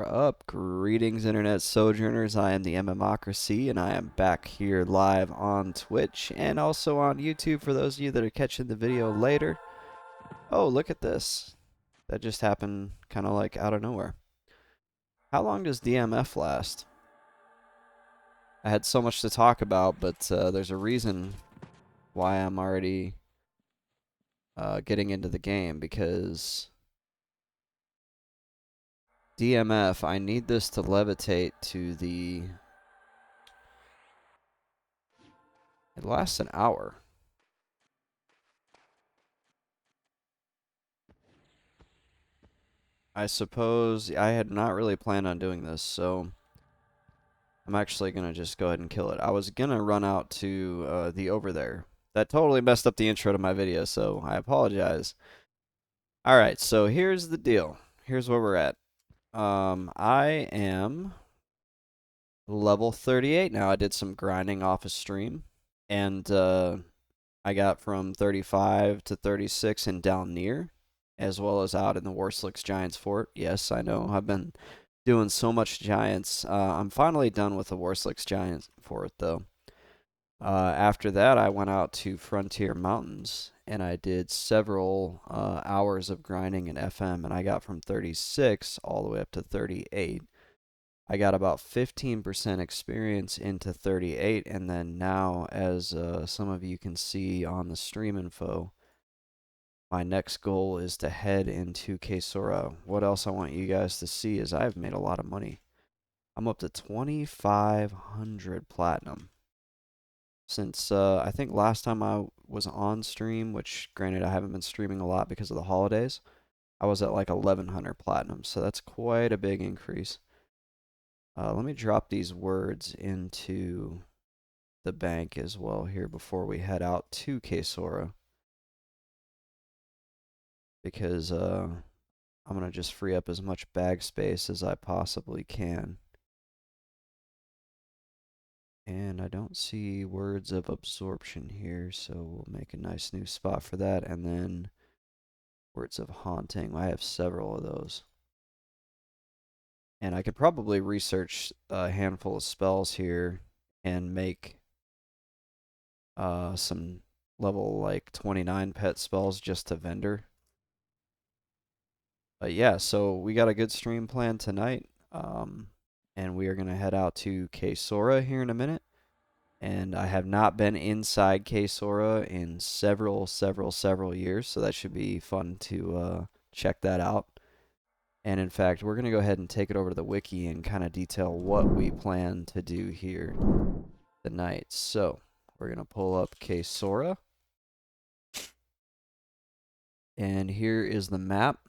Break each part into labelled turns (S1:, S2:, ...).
S1: up? Greetings, Internet Sojourners. I am the MMocracy, and I am back here live on Twitch and also on YouTube for those of you that are catching the video later. Oh, look at this. That just happened kind of like out of nowhere. How long does DMF last? I had so much to talk about, but there's a reason why I'm already getting into the game, because DMF, I need this to levitate to the... It lasts an hour. I suppose I had not really planned on doing this, so I'm actually going to just go ahead and kill it. I was going to run out to the over there. That totally messed up the intro to my video, so I apologize. Alright, so here's the deal. Here's where we're at. I am level 38 now. I did some grinding off a stream, and I got from 35 to 36 in down near, as well as out in the Warslicks Giants Fort. Yes, I know, I've been doing so much Giants. I'm finally done with the Warslicks Giants Fort, though. After that, I went out to Frontier Mountains, and I did several hours of grinding in FM, and I got from 36 all the way up to 38. I got about 15% experience into 38, and then now, as some of you can see on the stream info, my next goal is to head into Kaesora. What else I want you guys to see is I've made a lot of money. I'm up to 2,500 platinum. Since I think last time I was on stream, which granted I haven't been streaming a lot because of the holidays, I was at like 1,100 platinum, so that's quite a big increase. Let me drop these words into the bank as well here before we head out to Kaesora, because I'm going to just free up as much bag space as I possibly can. And I don't see words of absorption here, so we'll make a nice new spot for that. And then words of haunting. I have several of those. And I could probably research a handful of spells here and make some level like 29 pet spells just to vendor. But yeah, so we got a good stream plan tonight. And we are going to head out to Kaesora here in a minute. And I have not been inside Kaesora in several years, so that should be fun to check that out. And in fact, we're going to go ahead and take it over to the wiki and kind of detail what we plan to do here tonight. So, we're going to pull up Kaesora. And here is the map.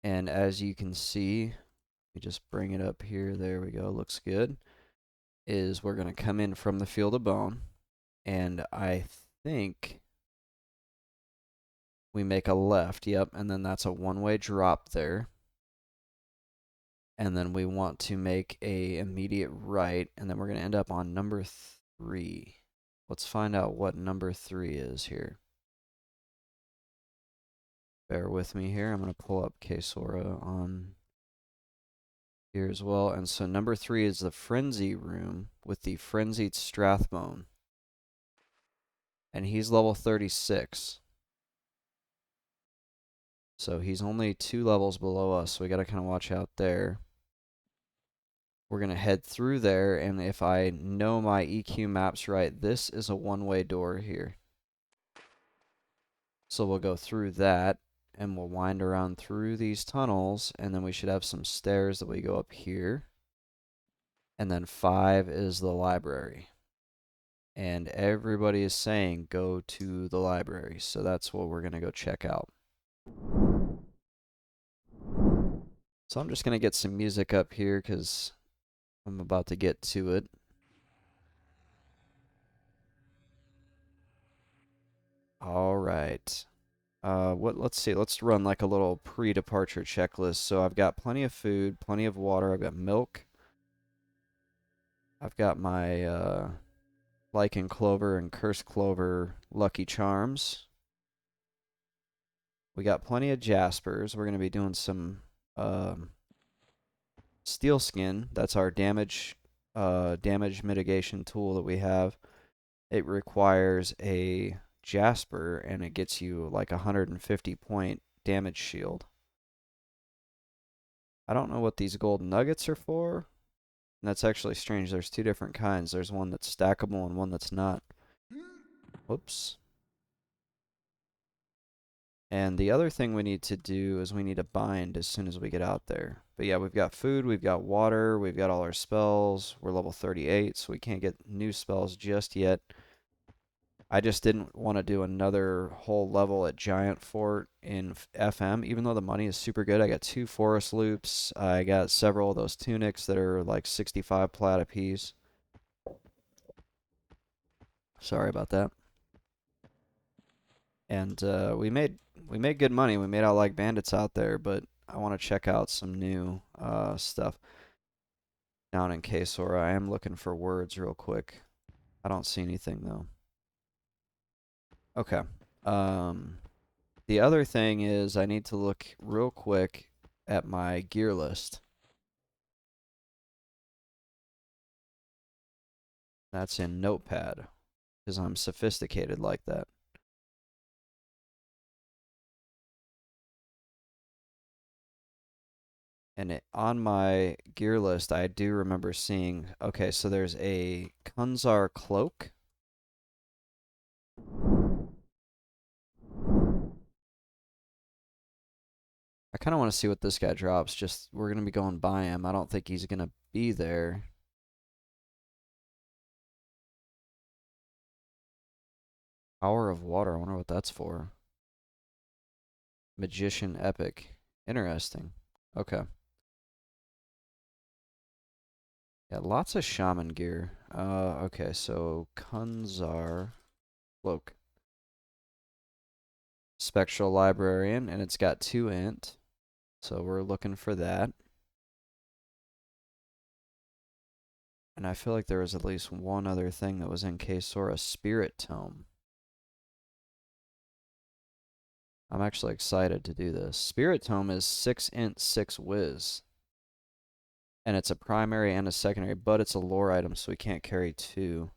S1: And as you can see, let me just bring it up here. There we go. Looks good. Is we're going to come in from the Field of Bone, and I think we make a left, yep, and then that's a one-way drop there. And then we want to make a immediate right, and then we're going to end up on number 3. Let's find out what number 3 is here. Bear with me here. I'm going to pull up Kaesora on here as well. And so number 3 is the Frenzy Room with the Frenzied Strathbone. And he's level 36. So he's only 2 levels below us, so we got to kind of watch out there. We're going to head through there, and if I know my EQ maps right, this is a one-way door here. So we'll go through that, and we'll wind around through these tunnels, and then we should have some stairs that we go up here. And then 5 is the library. And everybody is saying go to the library, so that's what we're going to go check out. So I'm just going to get some music up here because I'm about to get to it. All right. Let's see. Let's run like a little pre-departure checklist. So I've got plenty of food, plenty of water. I've got milk. I've got my Lichen Clover and Curse Clover Lucky Charms. We got plenty of Jaspers. We're going to be doing some steel skin. That's our damage mitigation tool that we have. It requires a jasper, and it gets you like a 150 point damage shield. I don't know what these gold nuggets are for. And that's actually strange. There's two different kinds. There's one that's stackable and one that's not. Whoops. And the other thing we need to do is we need to bind as soon as we get out there. But yeah, we've got food, we've got water, we've got all our spells. We're level 38, so we can't get new spells just yet. I just didn't want to do another whole level at Giant Fort in FM, even though the money is super good. I got 2 forest loops. I got several of those tunics that are like 65 plat a piece. Sorry about that. And we made good money. We made out like bandits out there, but I want to check out some new stuff down in Kaesora. I am looking for words real quick. I don't see anything though. Okay. Um, the other thing is I need to look real quick at my gear list. That's in Notepad because I'm sophisticated like that. And on my gear list, I do remember seeing, okay, so there's a Kunzar cloak. I kind of want to see what this guy drops. Just, we're going to be going by him. I don't think he's going to be there. Power of Water. I wonder what that's for. Magician Epic. Interesting. Okay. Yeah, lots of shaman gear. Okay, so Kunzar cloak. Spectral Librarian, and it's got 2 int. So we're looking for that. And I feel like there was at least one other thing that was in Kaesora, Spirit Tome. I'm actually excited to do this. Spirit Tome is 6 int, 6 whiz. And it's a primary and a secondary, but it's a lore item, so we can't carry 2.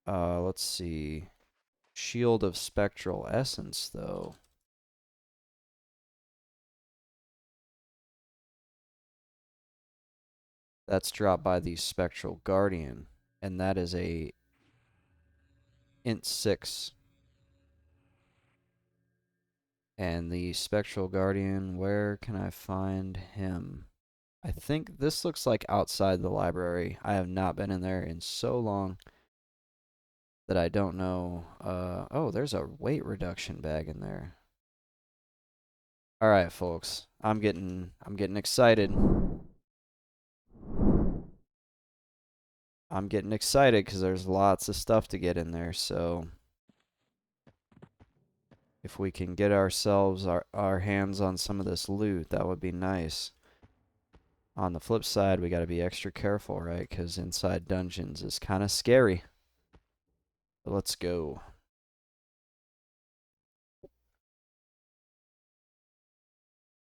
S1: Let's see. Shield of Spectral Essence, though. That's dropped by the Spectral Guardian, and that is a int 6. And the Spectral Guardian, where can I find him? I think this looks like outside the library. I have not been in there in so long that I don't know. Oh, there's a weight reduction bag in there. All right, folks. I'm getting excited. I'm getting excited because there's lots of stuff to get in there. So if we can get ourselves our hands on some of this loot, that would be nice. On the flip side, we got to be extra careful, right? Because inside dungeons is kind of scary. But let's go.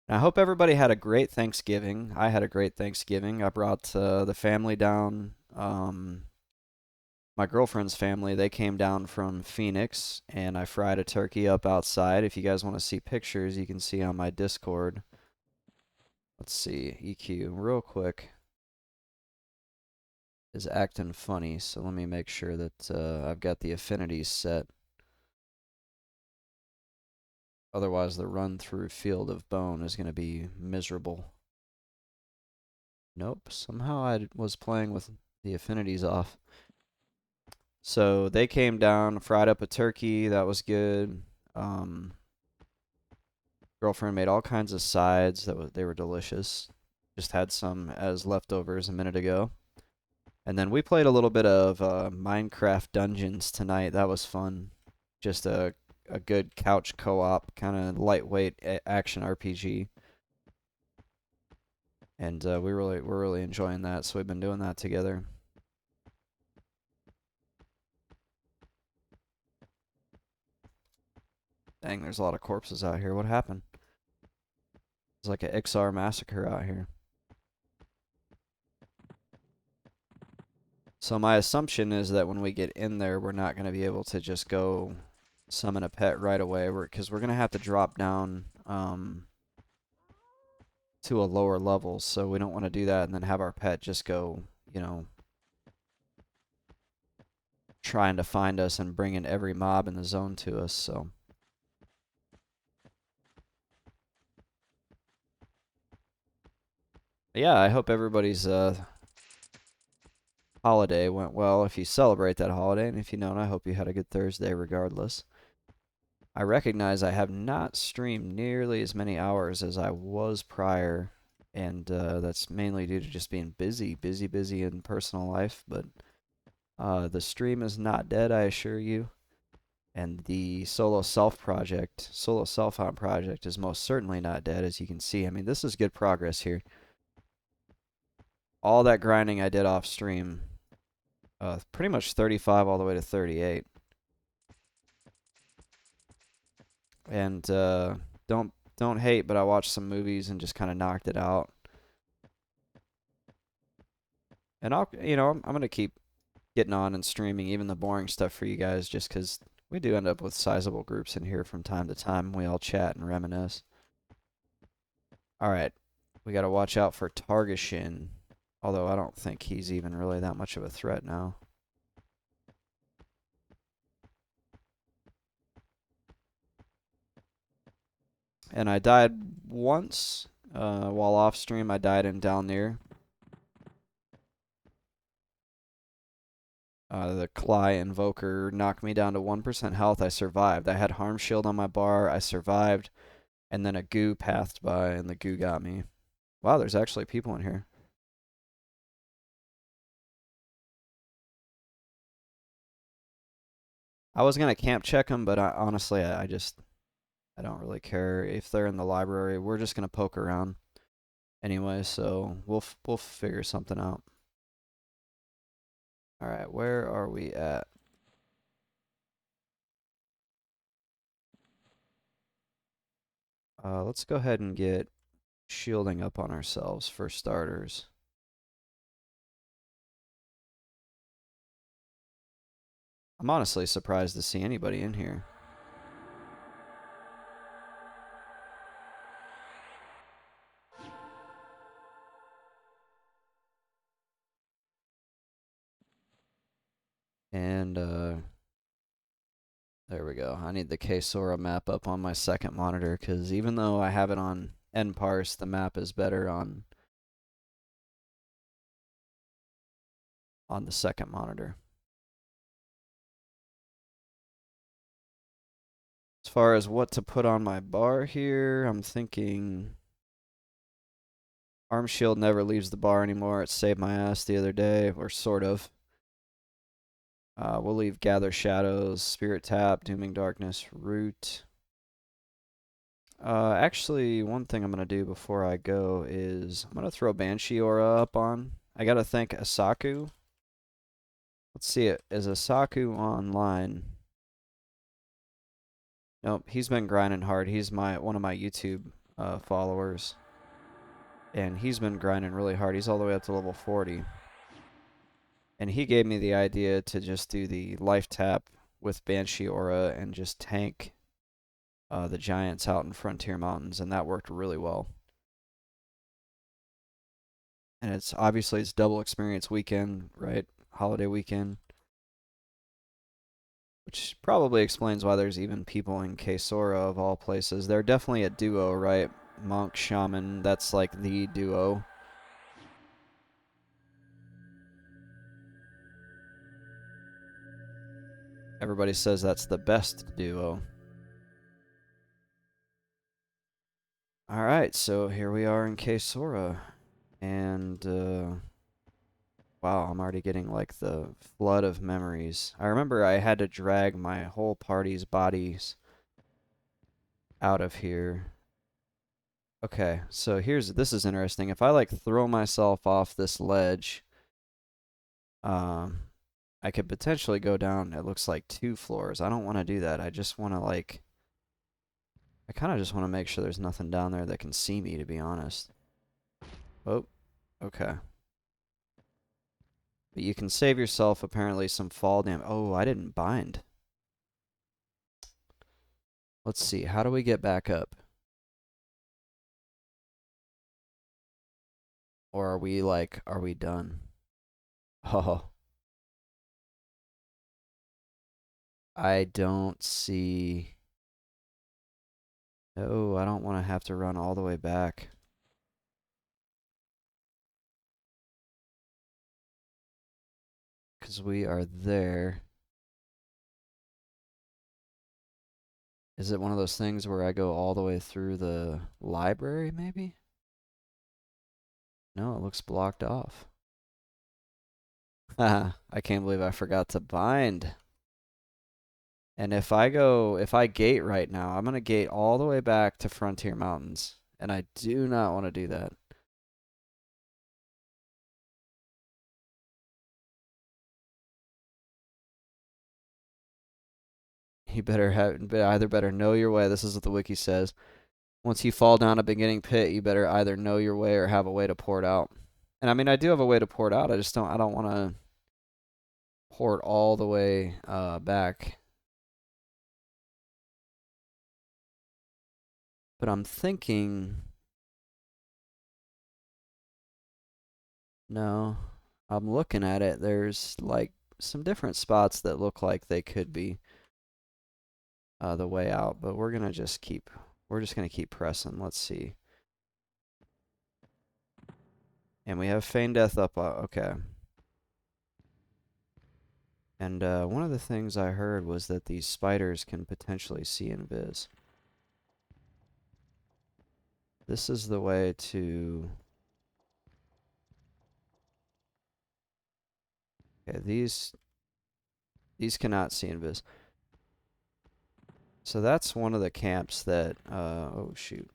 S1: I hope everybody had a great Thanksgiving. I had a great Thanksgiving. I brought the family down. My girlfriend's family, they came down from Phoenix, and I fried a turkey up outside. If you guys want to see pictures, you can see on my Discord. Let's see, EQ, real quick, is acting funny, so let me make sure that I've got the affinities set. Otherwise, the run through Field of Bone is going to be miserable. Nope, somehow I was playing with the affinities off. So they came down, fried up a turkey. That was good. Girlfriend made all kinds of sides they were delicious. Just had some as leftovers a minute ago. And then we played a little bit of Minecraft Dungeons tonight. That was fun. Just a good couch co-op, kind of lightweight action RPG. And we're really enjoying that. So we've been doing that together. Dang, there's a lot of corpses out here. What happened? It's like an XR massacre out here. So my assumption is that when we get in there, we're not going to be able to just go summon a pet right away, because we're going to have to drop down to a lower level. So we don't want to do that and then have our pet just go, you know, trying to find us and bringing every mob in the zone to us. So yeah, I hope everybody's holiday went well if you celebrate that holiday, and if you don't, I hope you had a good Thursday regardless. I recognize I have not streamed nearly as many hours as I was prior, and that's mainly due to just being busy in personal life, but the stream is not dead, I assure you, and the solo self-hunt project is most certainly not dead, as you can see. I mean, this is good progress here. All that grinding I did off stream, pretty much 35 all the way to 38. And don't hate, but I watched some movies and just kind of knocked it out. And I'm gonna keep getting on and streaming even the boring stuff for you guys, just because we do end up with sizable groups in here from time to time. We all chat and reminisce. All right, we got to watch out for Targashin, although I don't think he's even really that much of a threat now. And I died once while off stream. I died in down near. The Cly Invoker knocked me down to 1% health. I survived. I had Harm Shield on my bar. I survived. And then a goo passed by, and the goo got me. Wow, there's actually people in here. I was going to camp check them, but honestly, I don't really care if they're in the library. We're just going to poke around anyway, so we'll figure something out. All right, where are we at? Let's go ahead and get shielding up on ourselves for starters. I'm honestly surprised to see anybody in here. And there we go. I need the Kaesora map up on my second monitor, because even though I have it on NParse, the map is better on the second monitor. As far as what to put on my bar here, I'm thinking Arm Shield never leaves the bar anymore. It saved my ass the other day, or sort of. We'll leave Gather Shadows, Spirit Tap, Dooming Darkness, Root. Actually, one thing I'm going to do before I go is I'm going to throw Banshee Aura up on. I got to thank Asaku. Let's see it. Is Asaku online? Nope, he's been grinding hard. He's one of my YouTube followers. And he's been grinding really hard. He's all the way up to level 40. And he gave me the idea to just do the life tap with Banshee Aura and just tank the giants out in Frontier Mountains, and that worked really well. And it's obviously it's double experience weekend, right? Holiday weekend. Which probably explains why there's even people in Kaesora of all places. They're definitely a duo, right? Monk, Shaman, that's like the duo. Everybody says that's the best duo. Alright, so here we are in Kaesora. And, wow, I'm already getting like the flood of memories. I remember I had to drag my whole party's bodies out of here. Okay, so this is interesting. If I like throw myself off this ledge, I could potentially go down, it looks like 2 floors. I don't want to do that. I just want to like I kind of just want to make sure there's nothing down there that can see me, to be honest. Oh, okay. But you can save yourself, apparently, some fall damage. Oh, I didn't bind. Let's see. How do we get back up? Or are we like, are we done? Oh, I don't see. Oh, I don't want to have to run all the way back. Because we are there. Is it one of those things where I go all the way through the library, maybe? No, it looks blocked off. Haha, I can't believe I forgot to bind. And if I gate right now, I'm going to gate all the way back to Frontier Mountains. And I do not want to do that. You either better know your way. This is what the wiki says. Once you fall down a beginning pit, you better either know your way or have a way to pour it out. And I mean, I do have a way to pour it out. I don't want to pour it all the way back. But I'm thinking, no, I'm looking at it. There's like some different spots that look like they could be the way out, but we're just gonna keep pressing. Let's see. And we have Feign Death up. Okay. And one of the things I heard was that these spiders can potentially see invis. This is the way to. Okay, these cannot see invis. So that's one of the camps that. Oh shoot.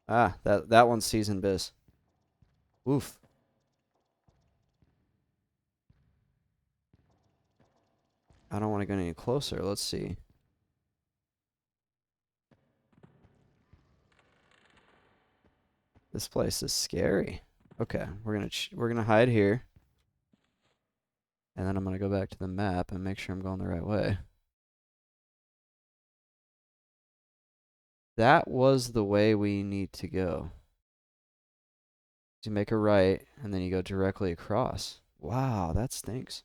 S1: Ah, that one sees invis. Oof. I don't want to go any closer. Let's see. This place is scary. Okay, we're gonna hide here, and then I'm gonna go back to the map and make sure I'm going the right way. That was the way we need to go. You make a right, and then you go directly across. Wow, that stinks.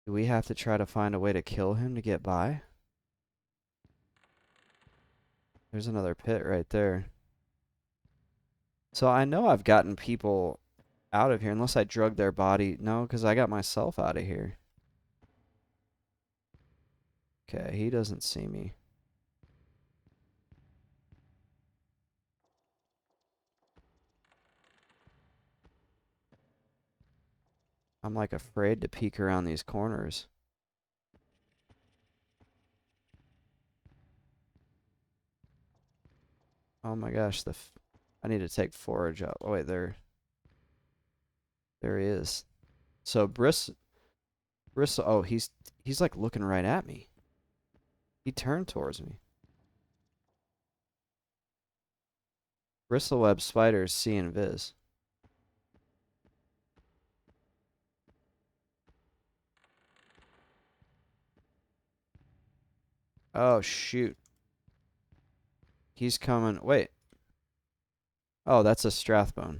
S1: Do we have to try to find a way to kill him to get by? There's another pit right there. So I know I've gotten people out of here, unless I drug their body. No, because I got myself out of here. Okay, he doesn't see me. I'm like afraid to peek around these corners. Oh my gosh, I need to take forage out. Oh wait, there he is. So Bristle, oh, he's like looking right at me. He turned towards me. Bristleweb spiders see invis. Oh shoot. He's coming. Wait. Oh, that's a Strathbone.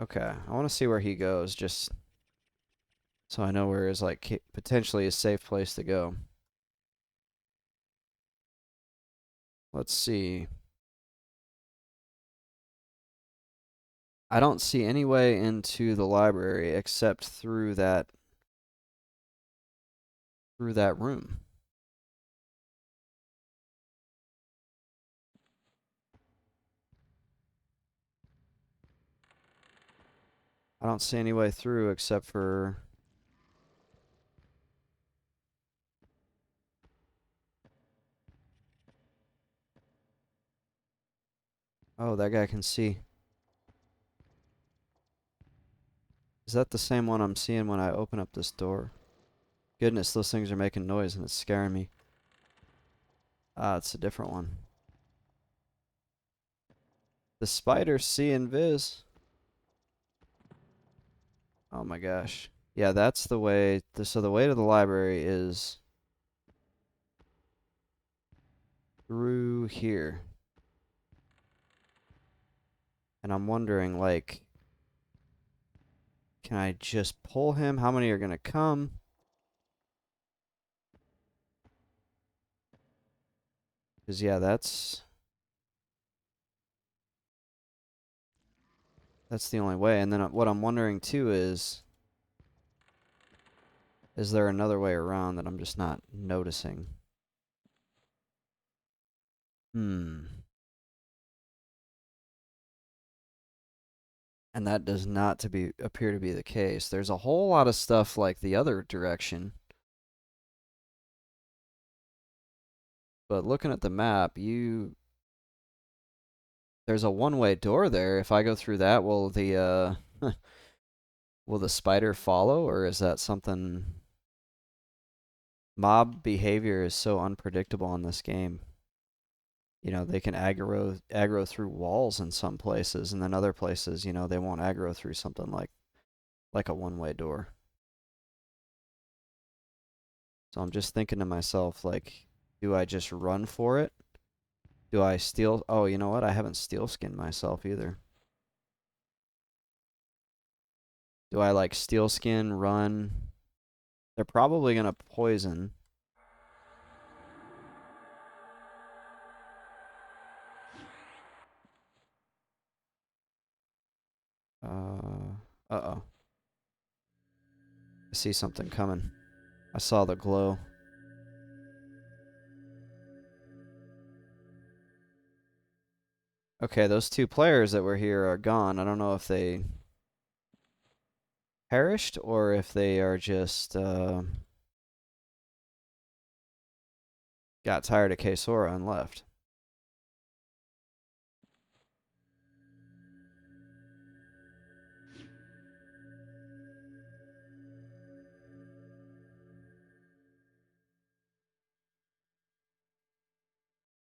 S1: Okay, I want to see where he goes, just so I know where is like potentially a safe place to go. Let's see. I don't see any way into the library except through that room. I don't see any way through except for. Oh, that guy can see. Is that the same one I'm seeing when I open up this door? Goodness, those things are making noise and it's scaring me. Ah, it's a different one. The spider see invis. Oh my gosh. Yeah, that's the way. So the way to the library is through here. And I'm wondering, like, can I just pull him? How many are gonna come? Because, yeah, that's the only way. And then what I'm wondering, too, is there another way around that I'm just not noticing? Hmm. And that does not appear to be the case. There's a whole lot of stuff like the other direction. But looking at the map, there's a one-way door there. If I go through that, will the will the spider follow, or is that something? Mob behavior is so unpredictable in this game. You know, they can aggro through walls in some places, and then other places, you know, they won't aggro through something like a one-way door. So I'm just thinking to myself, like, do I just run for it? Do I steal? Oh, you know what? I haven't steel skinned myself either. Do I like steel skin, run? They're probably gonna poison. Uh-oh. I see something coming. I saw the glow. Okay, those two players that were here are gone. I don't know if they perished or if they are just got tired of Kaesora and left.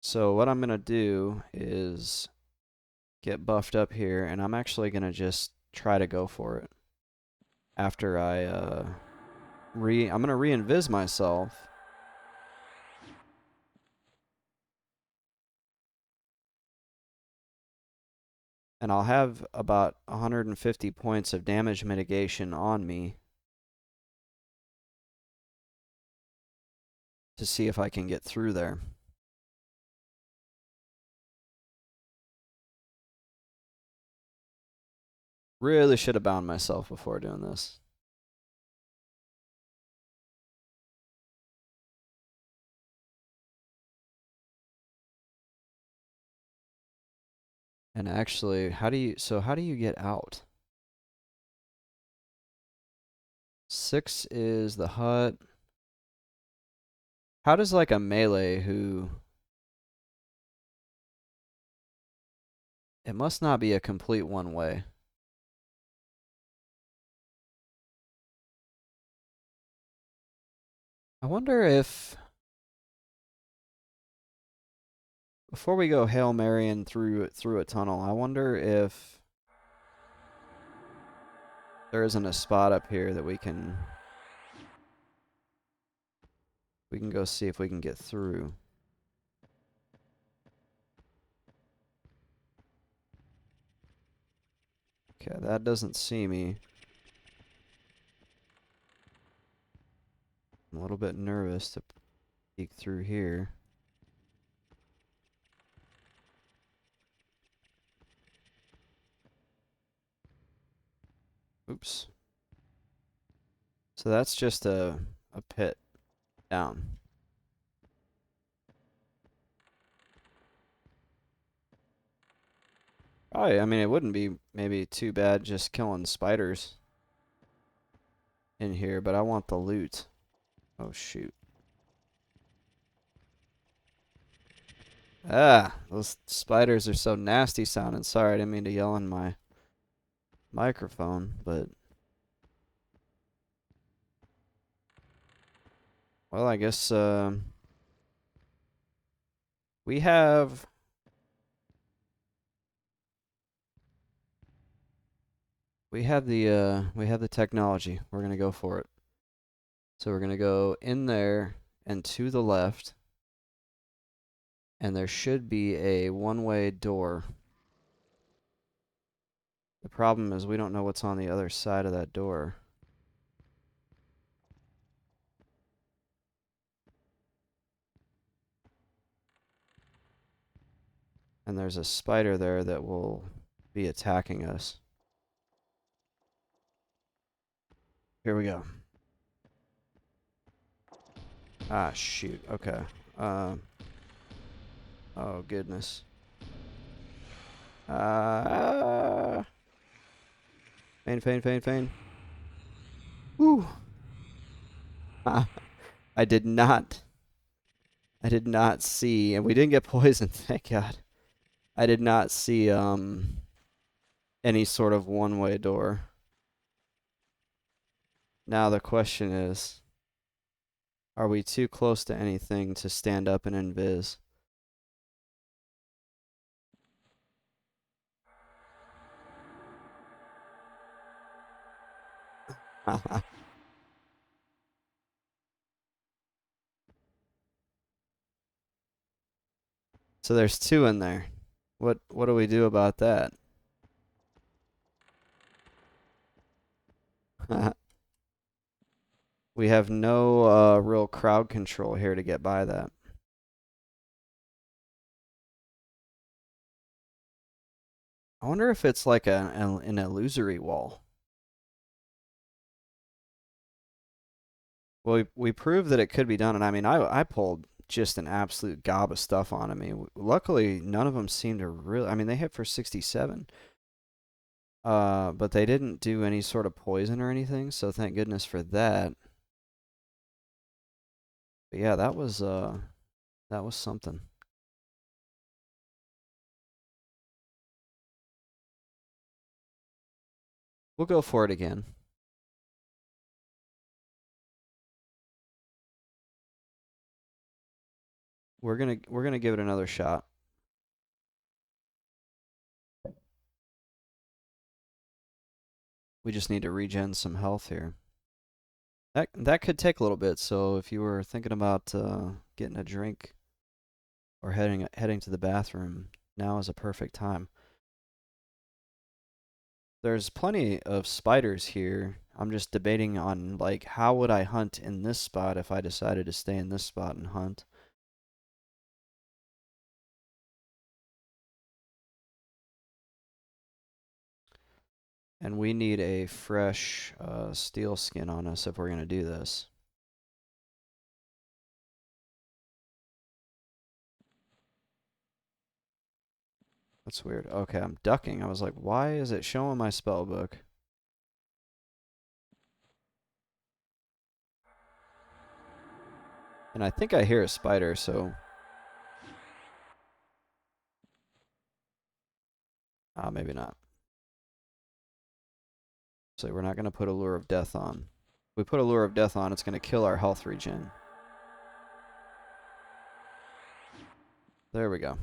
S1: So what I'm gonna do is get buffed up here, and I'm actually gonna just try to go for it. After I'm gonna re-invis myself. And I'll have about 150 points of damage mitigation on me to see if I can get through there. Really should have bound myself before doing this. And actually, how do you get out? 6 is the hut. How does like a melee who... It must not be a complete one way. I wonder if... Before we go Hail Marrying through a tunnel, I wonder if there isn't a spot up here that we can go see if we can get through. Okay, that doesn't see me. I'm a little bit nervous to peek through here. Oops. So that's just a pit down. Probably, I mean, it wouldn't be maybe too bad just killing spiders in here, but I want the loot. Oh, shoot. Ah, those spiders are so nasty sounding. Sorry, I didn't mean to yell in my microphone, but... Well, I guess, We have we have the technology. We're gonna go for it. So we're gonna go in there and to the left, and there should be a one-way door. The problem is we don't know what's on the other side of that door. And there's a spider there that will be attacking us. Here we go. Ah, shoot. Okay. Um. Oh, goodness. Feign, feign, feign, feign. Woo! I did not. I did not see, and we didn't get poisoned, thank God. I did not see, any sort of one-way door. Now the question is, are we too close to anything to stand up and invis? So there's two in there. What do we do about that? We have no real crowd control here to get by that. I wonder if it's like an illusory wall. Well, we proved that it could be done, and I mean, I pulled just an absolute gob of stuff on him. I mean, luckily, none of them seemed to really. I mean, they hit for 67, but they didn't do any sort of poison or anything, so thank goodness for that. But yeah, that was something. We'll go for it again. We're gonna give it another shot. We just need to regen some health here. That could take a little bit. So if you were thinking about getting a drink or heading to the bathroom, now is a perfect time. There's plenty of spiders here. I'm just debating on like how would I hunt in this spot if I decided to stay in this spot and hunt. And we need a fresh steel skin on us if we're gonna do this. That's weird. Okay, I'm ducking. I was like, why is it showing my spell book? And I think I hear a spider, so maybe not. So we're not gonna put a lure of death on. If we put a lure of death on, it's gonna kill our health regen. There we go.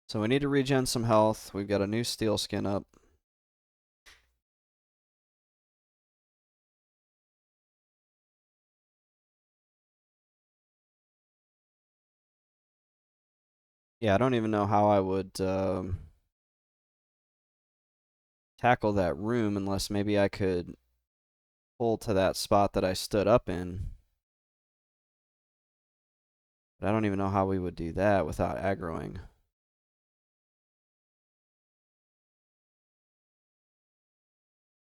S1: So we need to regen some health. We've got a new steel skin up. Yeah, I don't even know how I would tackle that room unless maybe I could pull to that spot that I stood up in. But I don't even know how we would do that without aggroing.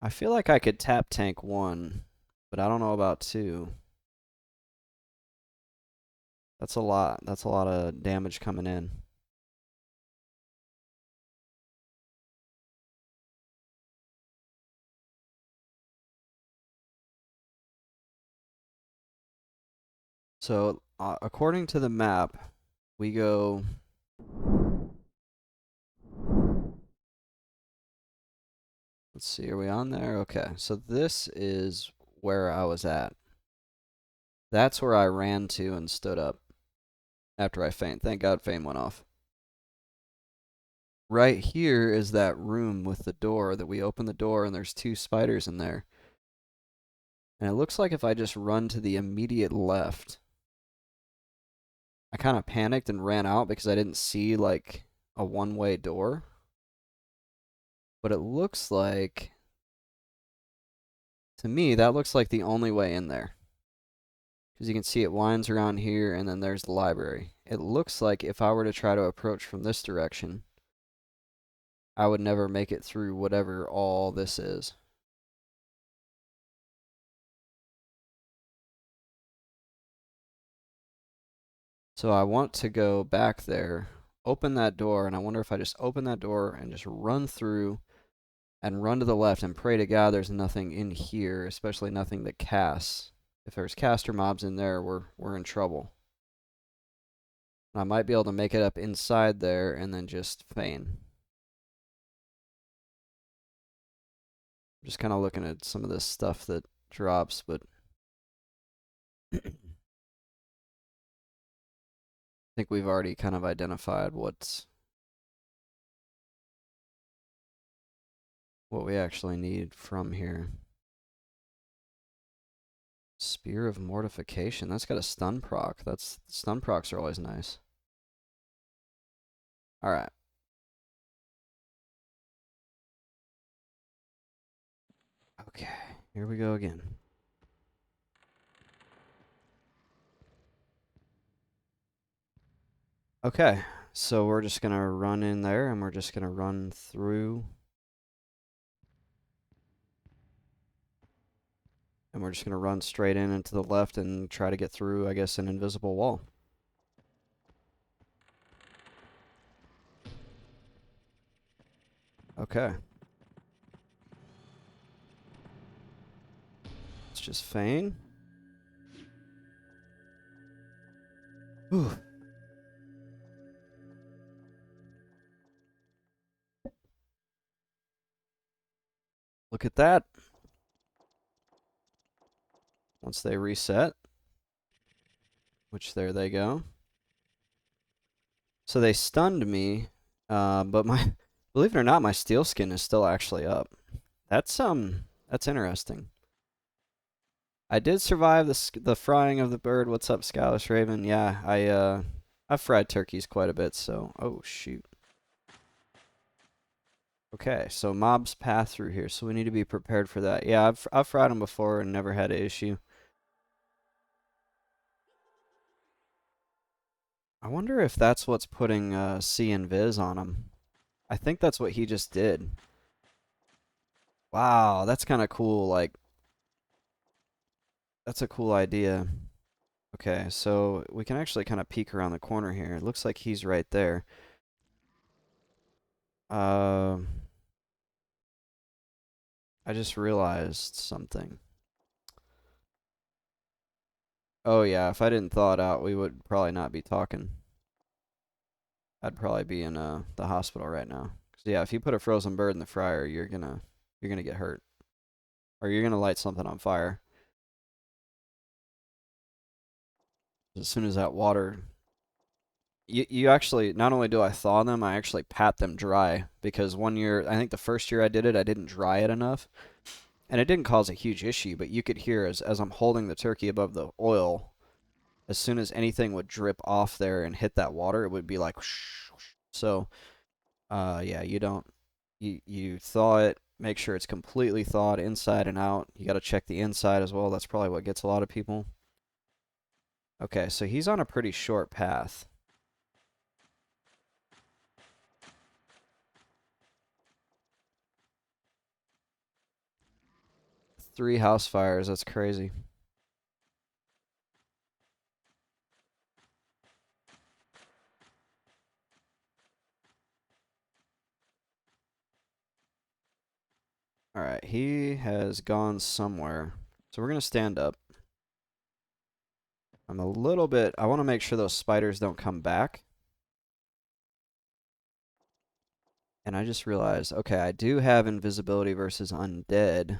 S1: I feel like I could tap tank one, but I don't know about two. That's a lot. That's a lot of damage coming in. So, according to the map, we go. Let's see, are we on there? Okay, so this is where I was at. That's where I ran to and stood up after I faint. Thank God Fame went off. Right here is that room with the door that we open the door and there's two spiders in there. And it looks like if I just run to the immediate left, I kind of panicked and ran out because I didn't see like a one-way door. But it looks like, to me, that looks like the only way in there. Because you can see it winds around here and then there's the library. It looks like if I were to try to approach from this direction, I would never make it through whatever all this is. So I want to go back there, open that door, and I wonder if I just open that door and just run through and run to the left and pray to God there's nothing in here, especially nothing that casts. If there's caster mobs in there, we're in trouble. And I might be able to make it up inside there and then just feign. Just kind of looking at some of this stuff that drops, but I think we've already kind of identified what we actually need from here. Spear of Mortification. That's got a stun proc. Stun procs are always nice. Alright. Okay, here we go again. Okay, so we're just gonna run in there and we're just gonna run through. And we're just gonna run straight in and to the left and try to get through, I guess, an invisible wall. Okay. Let's just feign. Whew. Look at that. Once they reset, which there they go. So they stunned me, but believe it or not, my steel skin is still actually up. That's interesting. I did survive the frying of the bird. What's up, Scoulish Raven? Yeah, I've fried turkeys quite a bit, so oh shoot. Okay, so mobs path through here, so we need to be prepared for that. Yeah, I've fried them before and never had an issue. I wonder if that's what's putting C Invis on him. I think that's what he just did. Wow, that's kind of cool. Like, that's a cool idea. Okay, so we can actually kind of peek around the corner here. It looks like he's right there. I just realized something. Oh yeah, if I didn't thaw it out, we would probably not be talking. I'd probably be in the hospital right now. 'Cause yeah, if you put a frozen bird in the fryer, you're gonna get hurt, or you're gonna light something on fire. As soon as that water, you actually, not only do I thaw them, I actually pat them dry because one year, I think the first year I did it, I didn't dry it enough, and it didn't cause a huge issue. But you could hear as I'm holding the turkey above the oil, as soon as anything would drip off there and hit that water, it would be like whoosh, whoosh. So yeah, you thaw it, make sure it's completely thawed inside and out. You got to check the inside as well. That's probably what gets a lot of people. Okay, so he's on a pretty short path. Three house fires, that's crazy. Alright, he has gone somewhere. So we're going to stand up. I'm a little bit, I want to make sure those spiders don't come back. And I just realized, okay, I do have invisibility versus undead.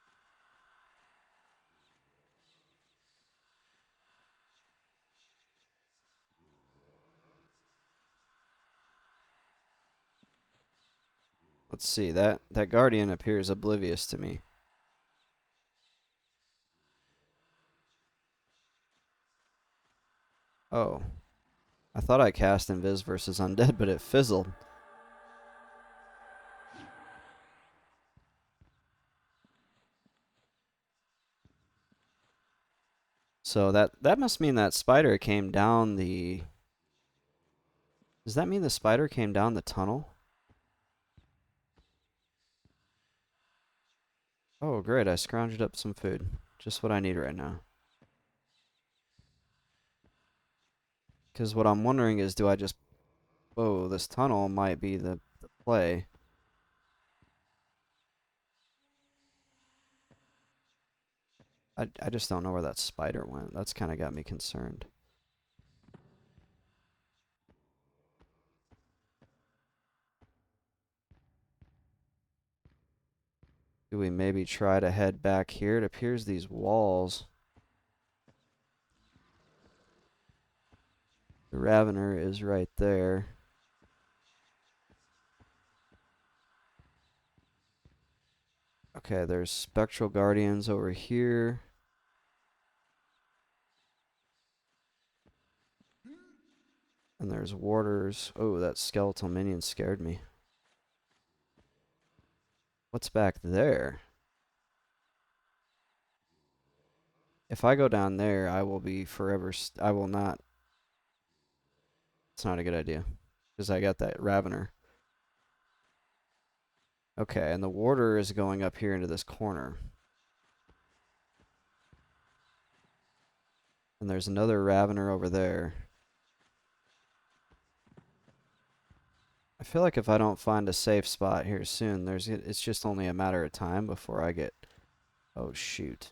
S1: Let's see. That guardian appears oblivious to me. Oh. I thought I cast Invis versus Undead, but it fizzled. So that must mean that spider came down the... Does that mean the spider came down the tunnel? Oh, great. I scrounged up some food. Just what I need right now. Because what I'm wondering is, do I just... Whoa, this tunnel might be the play. I just don't know where that spider went. That's kind of got me concerned. Do we maybe try to head back here? It appears these walls... The Ravener is right there. Okay, there's Spectral Guardians over here. And there's Warders. Oh, that skeletal minion scared me. What's back there? If I go down there, I will be forever... I will not... It's not a good idea. Because I got that Ravener. Okay, and the Warder is going up here into this corner. And there's another Ravener over there. I feel like if I don't find a safe spot here soon, it's just only a matter of time before I get... Oh, shoot.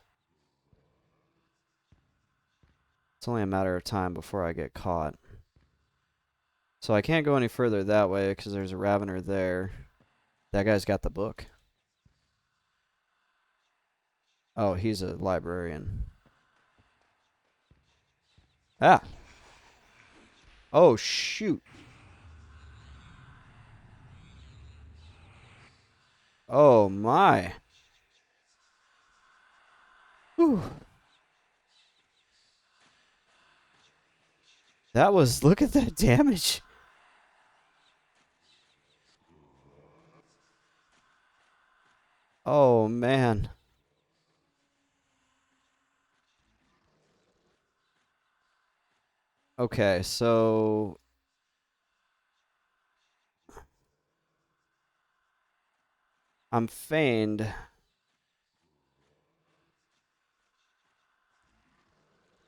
S1: It's only a matter of time before I get caught. So I can't go any further that way because there's a Ravener there. That guy's got the book. Oh, he's a librarian. Ah! Oh, shoot. Oh, my. Whew. That was... Look at that damage. Oh, man. Okay, so... I'm feigned.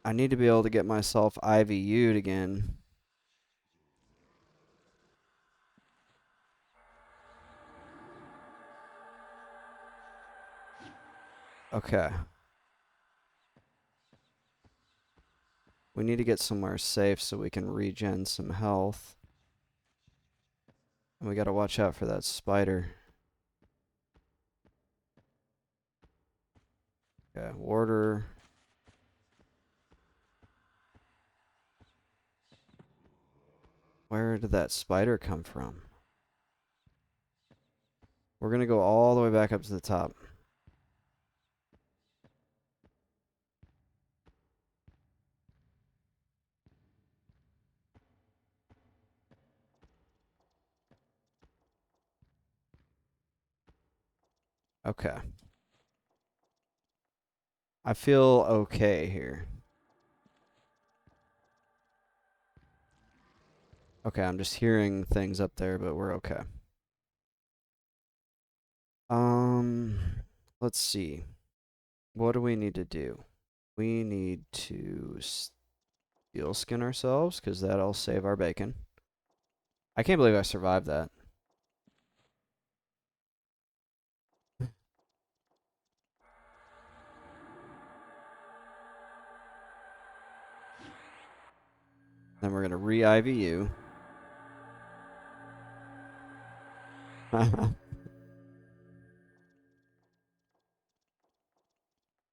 S1: I need to be able to get myself IVU'd again. Okay. We need to get somewhere safe so we can regen some health. And we gotta watch out for that spider. Okay, Warder. Where did that spider come from? We're gonna go all the way back up to the top. Okay. I feel okay here. Okay, I'm just hearing things up there, but we're okay. Let's see. What do we need to do? We need to steel skin ourselves, because that'll save our bacon. I can't believe I survived that. Then we're gonna re-IVU.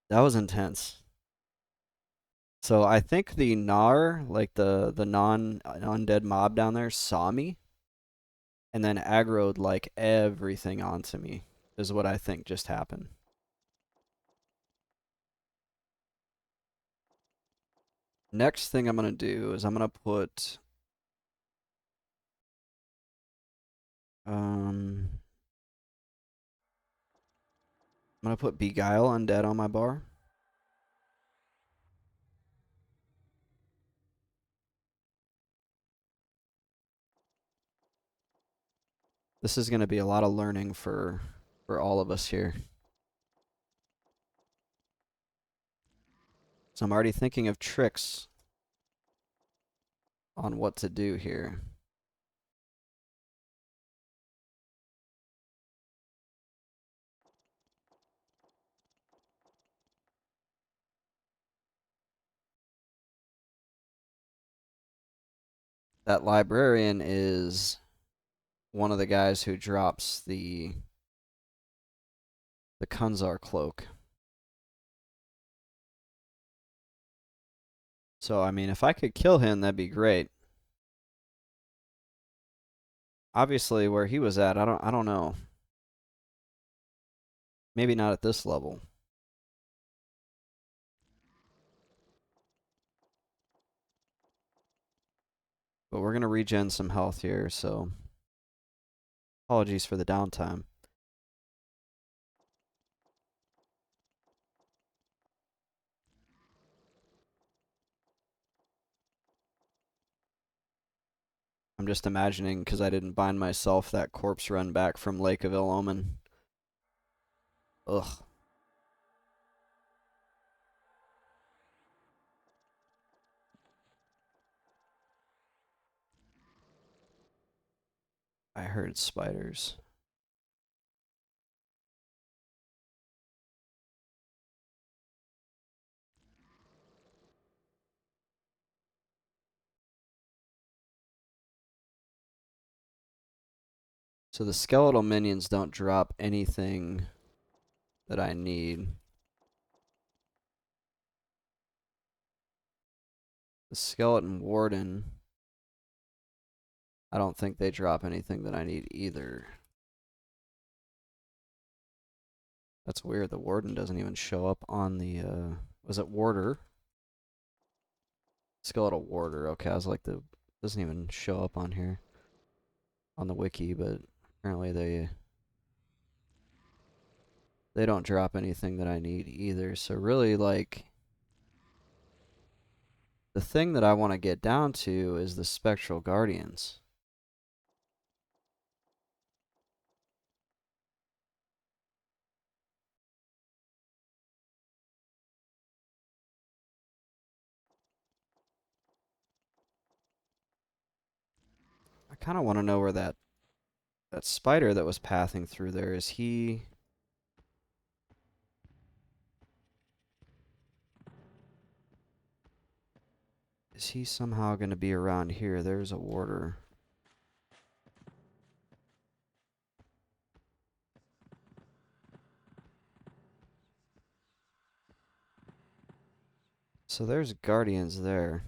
S1: That was intense. So I think the Gnar, like the non-undead mob down there, saw me. and then aggroed like everything onto me, is what I think just happened. Next thing I'm going to do is I'm going to put I'm going to put Beguile Undead on my bar. This is going to be a lot of learning for all of us here. So I'm already thinking of tricks on what to do here. That librarian is one of the guys who drops the Kunzar cloak. So I mean, if I could kill him, that'd be great. Obviously, where he was at, I don't know. Maybe not at this level. But we're gonna regen some health here, so apologies for the downtime. I'm just imagining, because I didn't bind myself, that corpse run back from Lake of Ill Omen. Ugh. I heard spiders. So the skeletal minions don't drop anything that I need. The skeleton warden, I don't think they drop anything that I need either. That's weird. The warden doesn't even show up on the, was it warder? Skeletal warder. Okay, I was like, doesn't even show up on here on the wiki, but apparently they don't drop anything that I need either. So really, like, the thing that I want to get down to is the spectral guardians. I kind of want to know where that spider that was pathing through there, is he somehow going to be around here? There's a warder. So there's guardians there.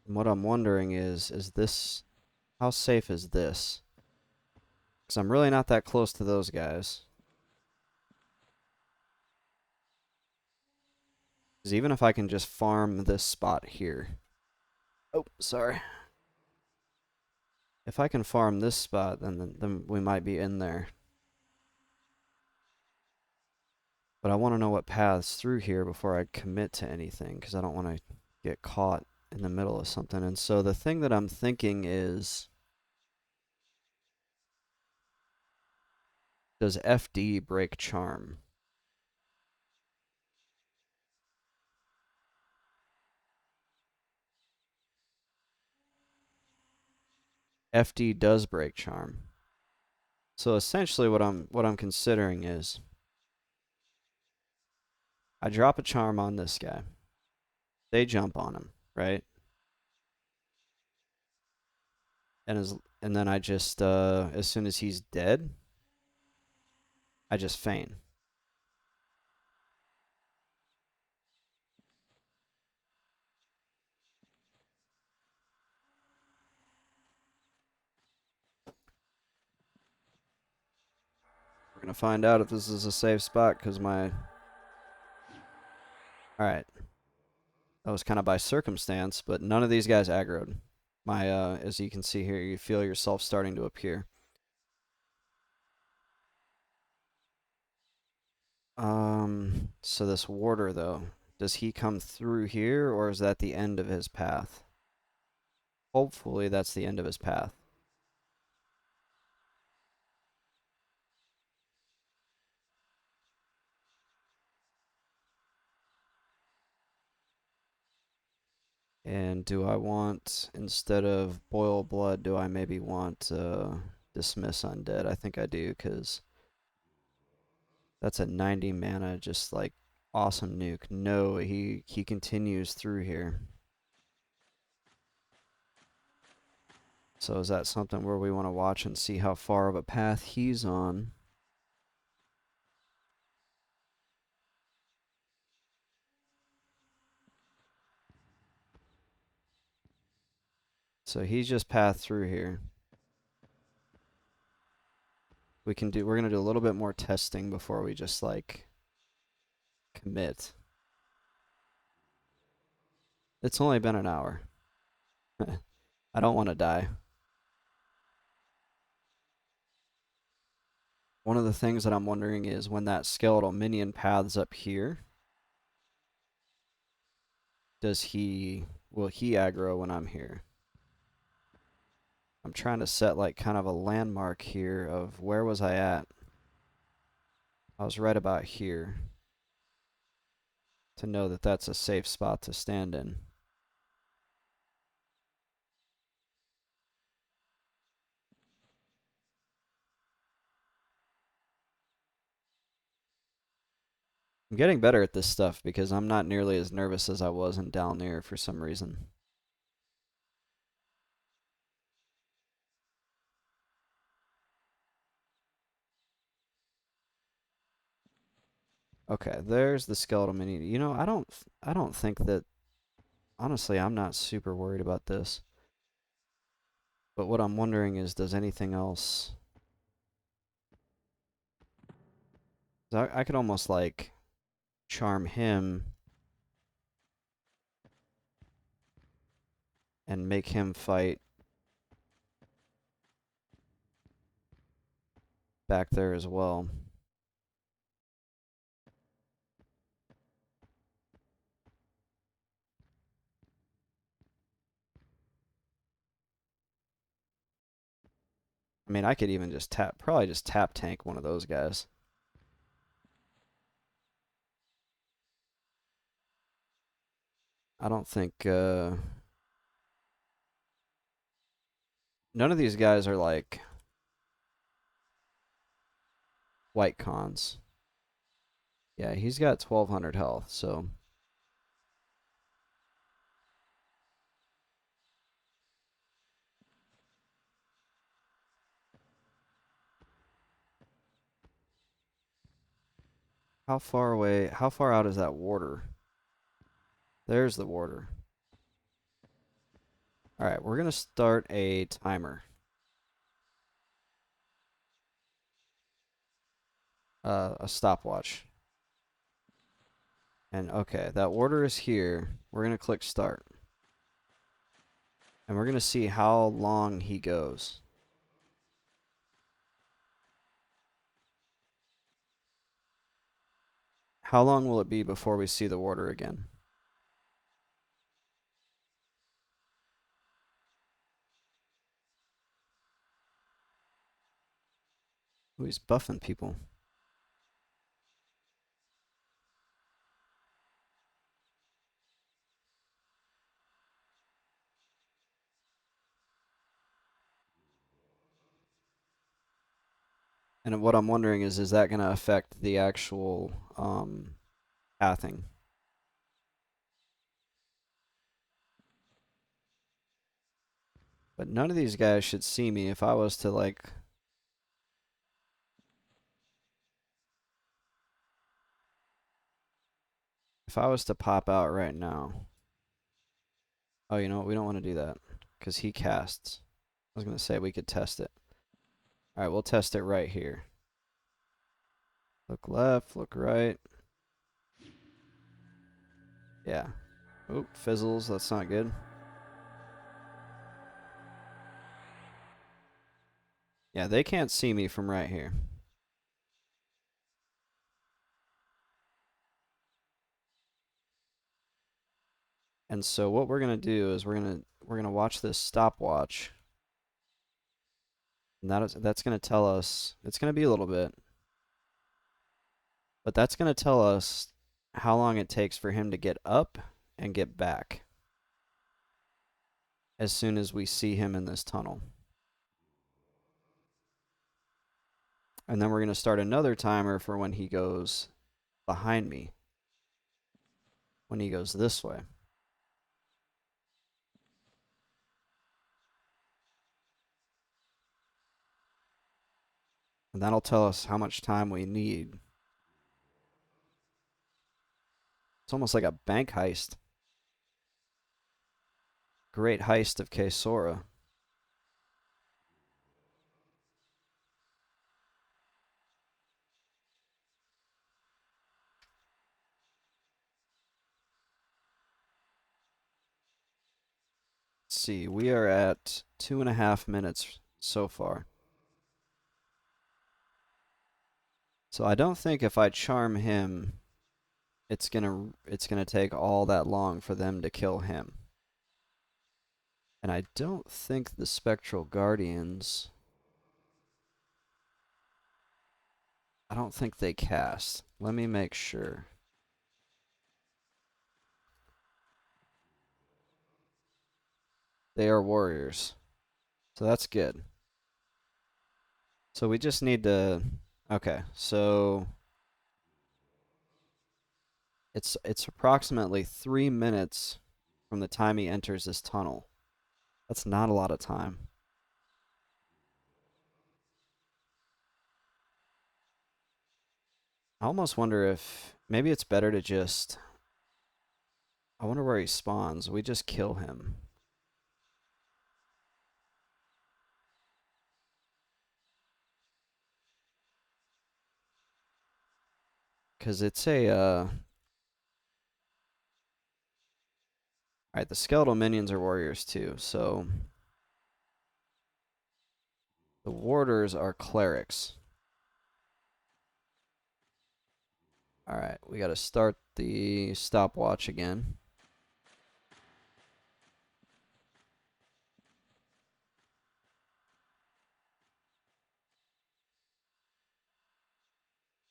S1: And what I'm wondering is this, how safe is this? Because I'm really not that close to those guys. Because even if I can just farm this spot here. Oh, sorry. If I can farm this spot, then we might be in there. But I want to know what paths through here before I commit to anything, because I don't want to get caught in the middle of something. And so the thing that I'm thinking is, does FD break charm? FD does break charm. So essentially what I'm considering is I drop a charm on this guy. They jump on him, right? and then I just as soon as he's dead, I just feign. We're gonna find out if this is a safe spot because my. Alright. That was kind of by circumstance, but none of these guys aggroed. My, as you can see here, you feel yourself starting to appear. So this warder, though, does he come through here, or is that the end of his path? Hopefully that's the end of his path. And do I want, instead of boil blood, do I maybe want dismiss undead? I think I do, because that's a 90 mana, just like awesome nuke. No, he continues through here. So is that something where we want to watch and see how far of a path he's on? So he's just pathed through here. We're gonna do a little bit more testing before we just like commit. It's only been an hour. I don't want to die. One of the things that I'm wondering is when that skeletal minion paths up here, will he aggro when I'm here? I'm trying to set like kind of a landmark here of where was I at? I was right about here to know that that's a safe spot to stand in. I'm getting better at this stuff because I'm not nearly as nervous as I was in Dalnir for some reason. Okay, there's the skeletal mini. You know, I don't think that honestly, I'm not super worried about this. But what I'm wondering is does anything else I could almost like charm him and make him fight back there as well. I mean, I could even just probably just tap tank one of those guys. I don't think, none of these guys are like white cons. Yeah, he's got 1200 health, so. How far out is that warder? There's the warder. Alright, we're gonna start a timer. A stopwatch. And okay, that order is here. We're going to click start. And we're going to see how long he goes. How long will it be before we see the warder again? Ooh, he's buffing people. And what I'm wondering is that going to affect the actual pathing? But none of these guys should see me if I was to like... If I was to pop out right now... Oh, you know what? We don't want to do that. Because he casts. I was going to say we could test it. Alright, we'll test it right here. Look left, look right. Yeah. Oop, fizzles. That's not good. Yeah, they can't see me from right here. And so what we're gonna do is we're gonna watch this stopwatch. And that's gonna tell us, it's gonna be a little bit, but that's gonna tell us how long it takes for him to get up and get back as soon as we see him in this tunnel. And then we're gonna start another timer for when he goes behind me. When he goes this way. And that'll tell us how much time we need. It's almost like a bank heist. Great heist of Kaesora. Let's see, we are at 2.5 minutes so far. So I don't think if I charm him, it's gonna take all that long for them to kill him. And I don't think the Spectral Guardians, I don't think they cast. Let me make sure. They are warriors. So that's good. So we just need to, okay, so it's approximately 3 minutes from the time he enters this tunnel. That's not a lot of time. I almost wonder if maybe it's better to just, I wonder where he spawns. We just kill him. Because it's a, alright, the skeletal minions are warriors too, so the warders are clerics. Alright, we gotta start the stopwatch again.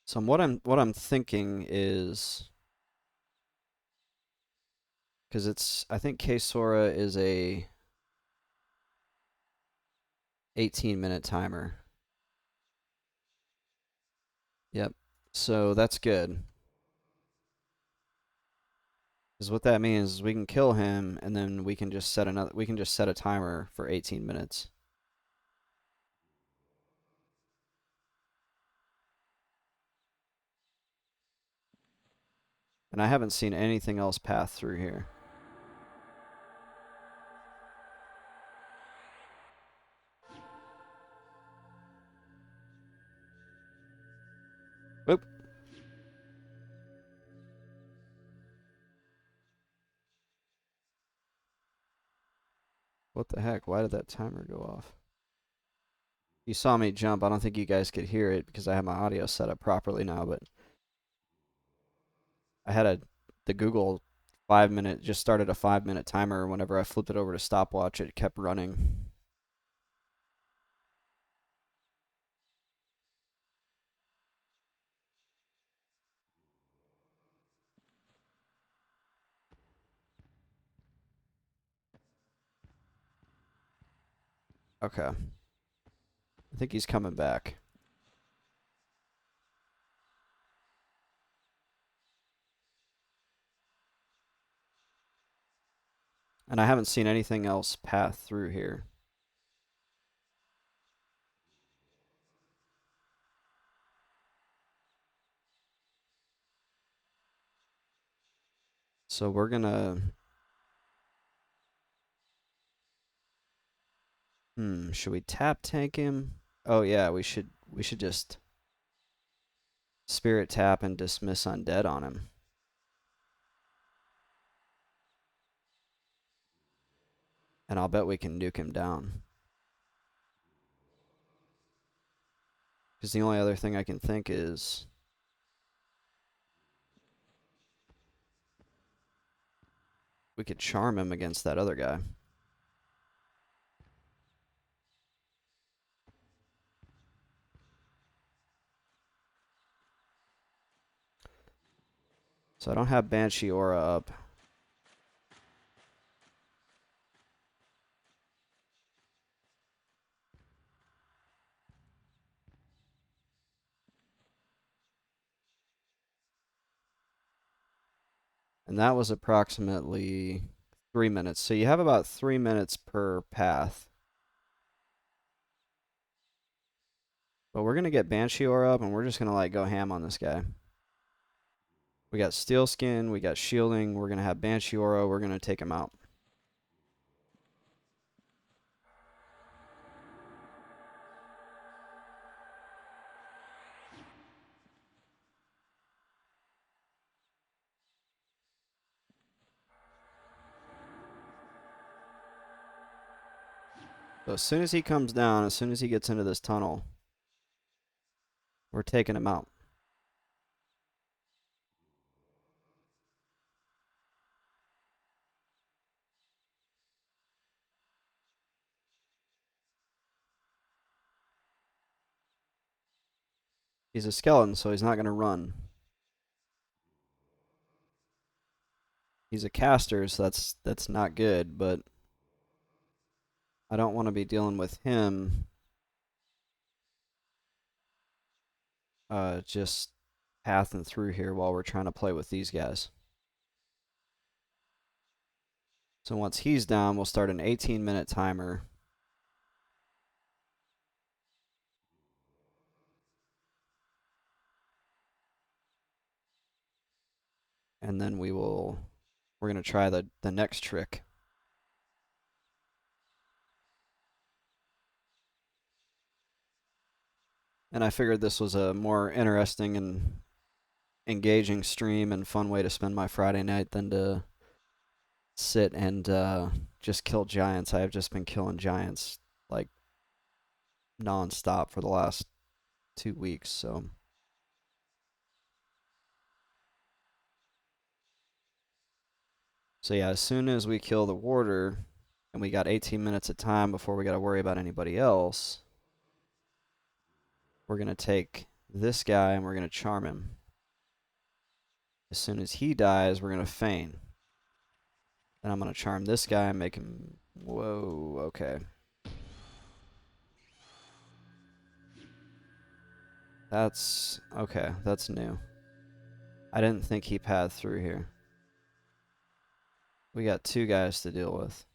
S1: So what I'm thinking is, because I think Kaesora is a 18-minute timer. Yep. So that's good. Because what that means is we can kill him and then we can just set a timer for 18 minutes. And I haven't seen anything else path through here. Oop. What the heck? Why did that timer go off? You saw me jump. I don't think you guys could hear it because I have my audio set up properly now, but I had the Google 5 minute, just started a 5 minute timer. Whenever I flipped it over to stopwatch, it kept running. Okay. I think he's coming back. And I haven't seen anything else path through here. So we're gonna... should we tap tank him? Oh yeah, we should just spirit tap and dismiss undead on him. And I'll bet we can nuke him down. Because the only other thing I can think is... we could charm him against that other guy. So I don't have Banshee Aura up. And that was approximately 3 minutes. So you have about 3 minutes per path. But we're going to get Banshee Aura up, and we're just going to like go ham on this guy. We got Steel Skin, we got Shielding, we're going to have Banshee Aura, we're going to take him out. So as soon as he comes down, as soon as he gets into this tunnel, we're taking him out. He's a skeleton, so he's not going to run. He's a caster, so that's not good, but I don't want to be dealing with him just pathing through here while we're trying to play with these guys. So once he's down, we'll start an 18-minute timer. And then we're going to try the next trick. And I figured this was a more interesting and engaging stream and fun way to spend my Friday night than to sit and just kill giants. I have just been killing giants like non-stop for the last 2 weeks, so yeah, as soon as we kill the warder and we got 18 minutes of time before we got to worry about anybody else, we're going to take this guy and we're going to charm him. As soon as he dies, we're going to feign. Then I'm going to charm this guy and make him... Whoa, okay. That's... okay, that's new. I didn't think he pathed through here. We got 2 guys to deal with.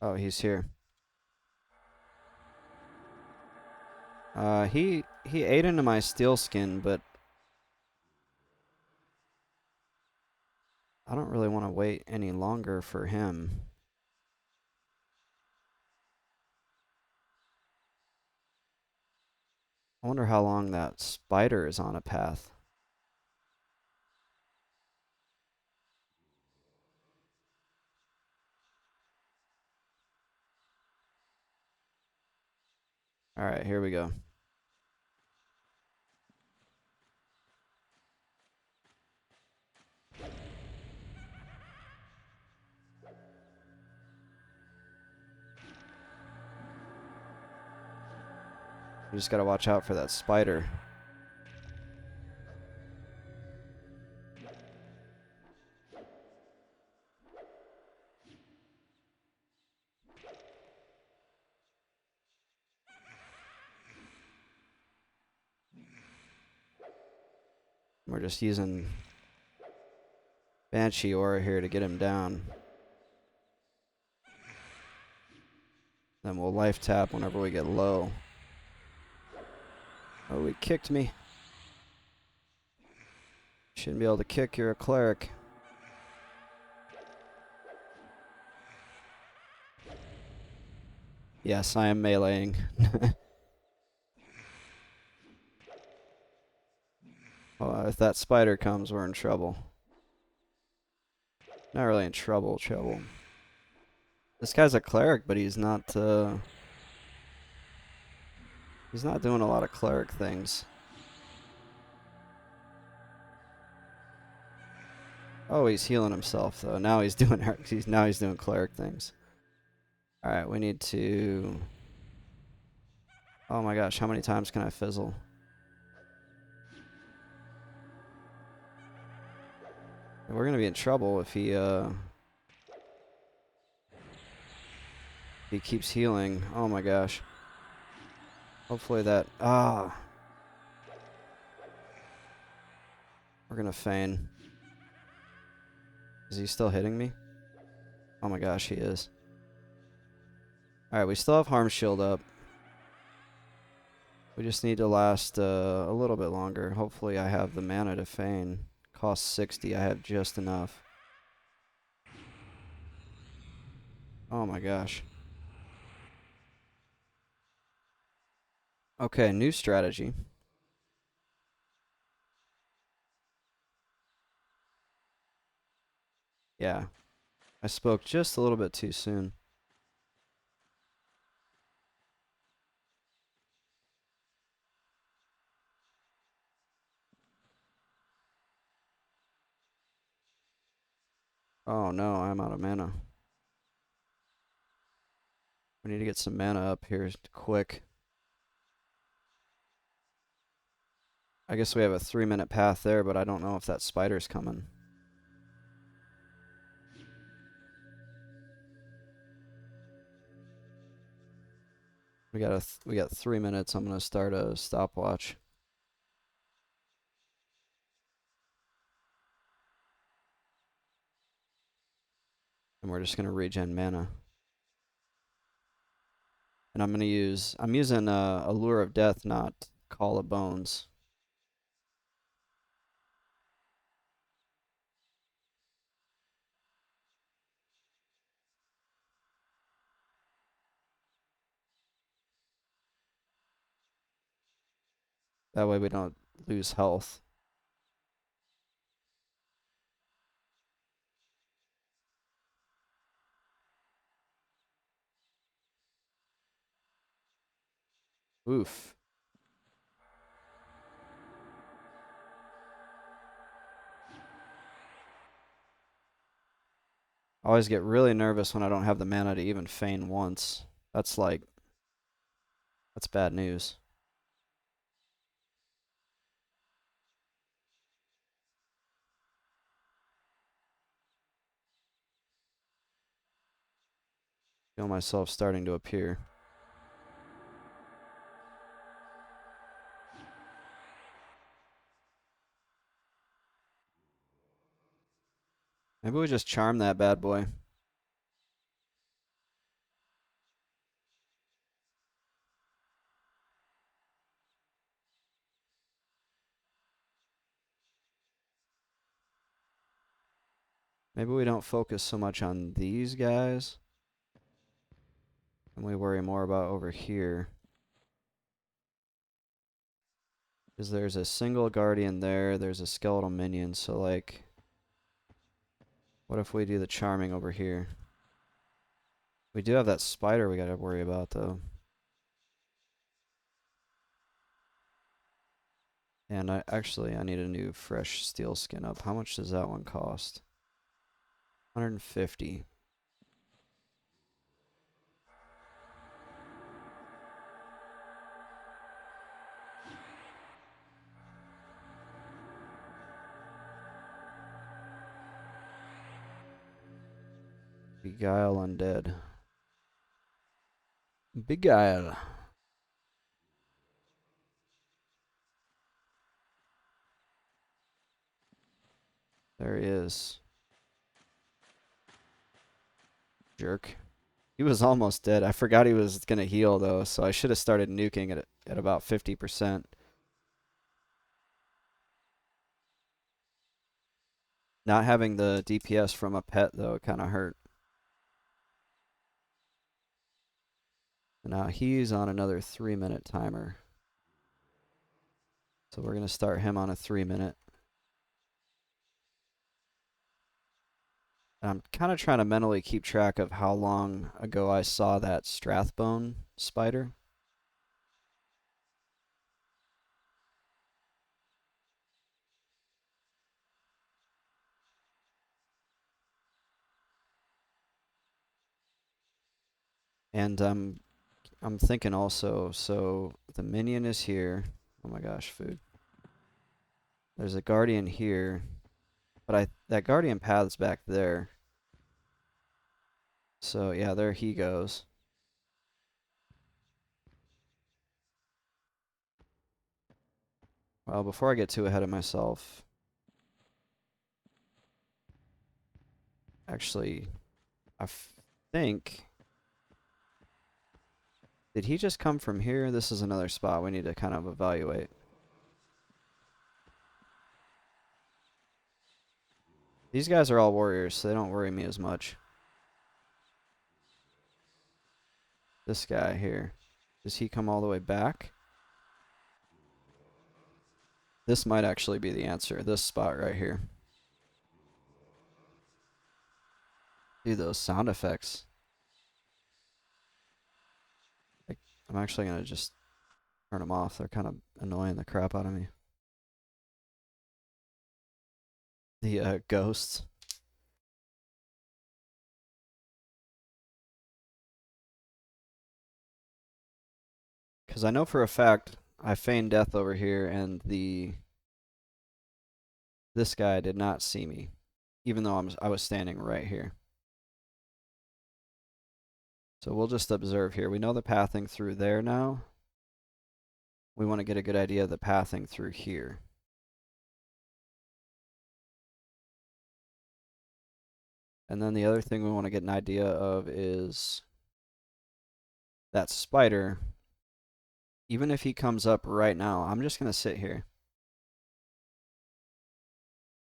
S1: Oh, he's here. He ate into my steel skin, but I don't really want to wait any longer for him. I wonder how long that spider is on a path. Alright, here we go. We just gotta watch out for that spider. We're just using Banshee aura here to get him down. Then we'll life tap whenever we get low. Oh, he kicked me. Shouldn't be able to kick, you're a cleric. Yes, I am meleeing. Well, if that spider comes, we're in trouble. Not really in trouble. This guy's a cleric, but he's not doing a lot of cleric things. Oh, he's healing himself though. Now he's doing cleric things. All right, we need to. Oh my gosh, how many times can I fizzle? We're gonna be in trouble if he keeps healing. Oh my gosh. Hopefully that we're gonna feign. Is he still hitting me? Oh my gosh, he is. Alright, we still have harm shield up. We just need to last a little bit longer. Hopefully I have the mana to feign. Cost 60, I have just enough. Oh my gosh. Okay, new strategy. Yeah, I spoke just a little bit too soon. Oh no, I'm out of mana. We need to get some mana up here quick. I guess we have a 3-minute path there, but I don't know if that spider's coming. We got 3 minutes. I'm gonna start a stopwatch. And we're just gonna regen mana. And I'm using Allure of Death, not Call of Bones. That way we don't lose health. Oof. I always get really nervous when I don't have the mana to even feign once. That's bad news. Feel myself starting to appear. Maybe we just charm that bad boy. Maybe we don't focus so much on these guys. And we worry more about over here. Because there's a single guardian there, there's a skeletal minion, so like, what if we do the charming over here? We do have that spider we gotta worry about though. And I need a new fresh steel skin up. How much does that one cost? 150. Beguile undead. Beguile. There he is. Jerk. He was almost dead. I forgot he was gonna heal though, so I should have started nuking it at about 50%. Not having the DPS from a pet though kind of hurt. Now he's on another 3-minute timer. So we're gonna start him on a 3-minute. I'm kind of trying to mentally keep track of how long ago I saw that Strathbone spider. And I'm thinking also, so the minion is here. Oh my gosh, food. There's a guardian here, but that guardian path's back there. So yeah, there he goes. Well, before I get too ahead of myself, actually, I think, did he just come from here? This is another spot we need to kind of evaluate. These guys are all warriors, so they don't worry me as much. This guy here, does he come all the way back? This might actually be the answer, this spot right here. Dude, those sound effects. Like, I'm actually going to just turn them off. They're kind of annoying the crap out of me. The ghosts. Because I know for a fact I feigned death over here, and this guy did not see me, even though I was standing right here. So we'll just observe here. We know the pathing through there now. We want to get a good idea of the pathing through here. And then the other thing we want to get an idea of is that spider. Even if he comes up right now, I'm just going to sit here.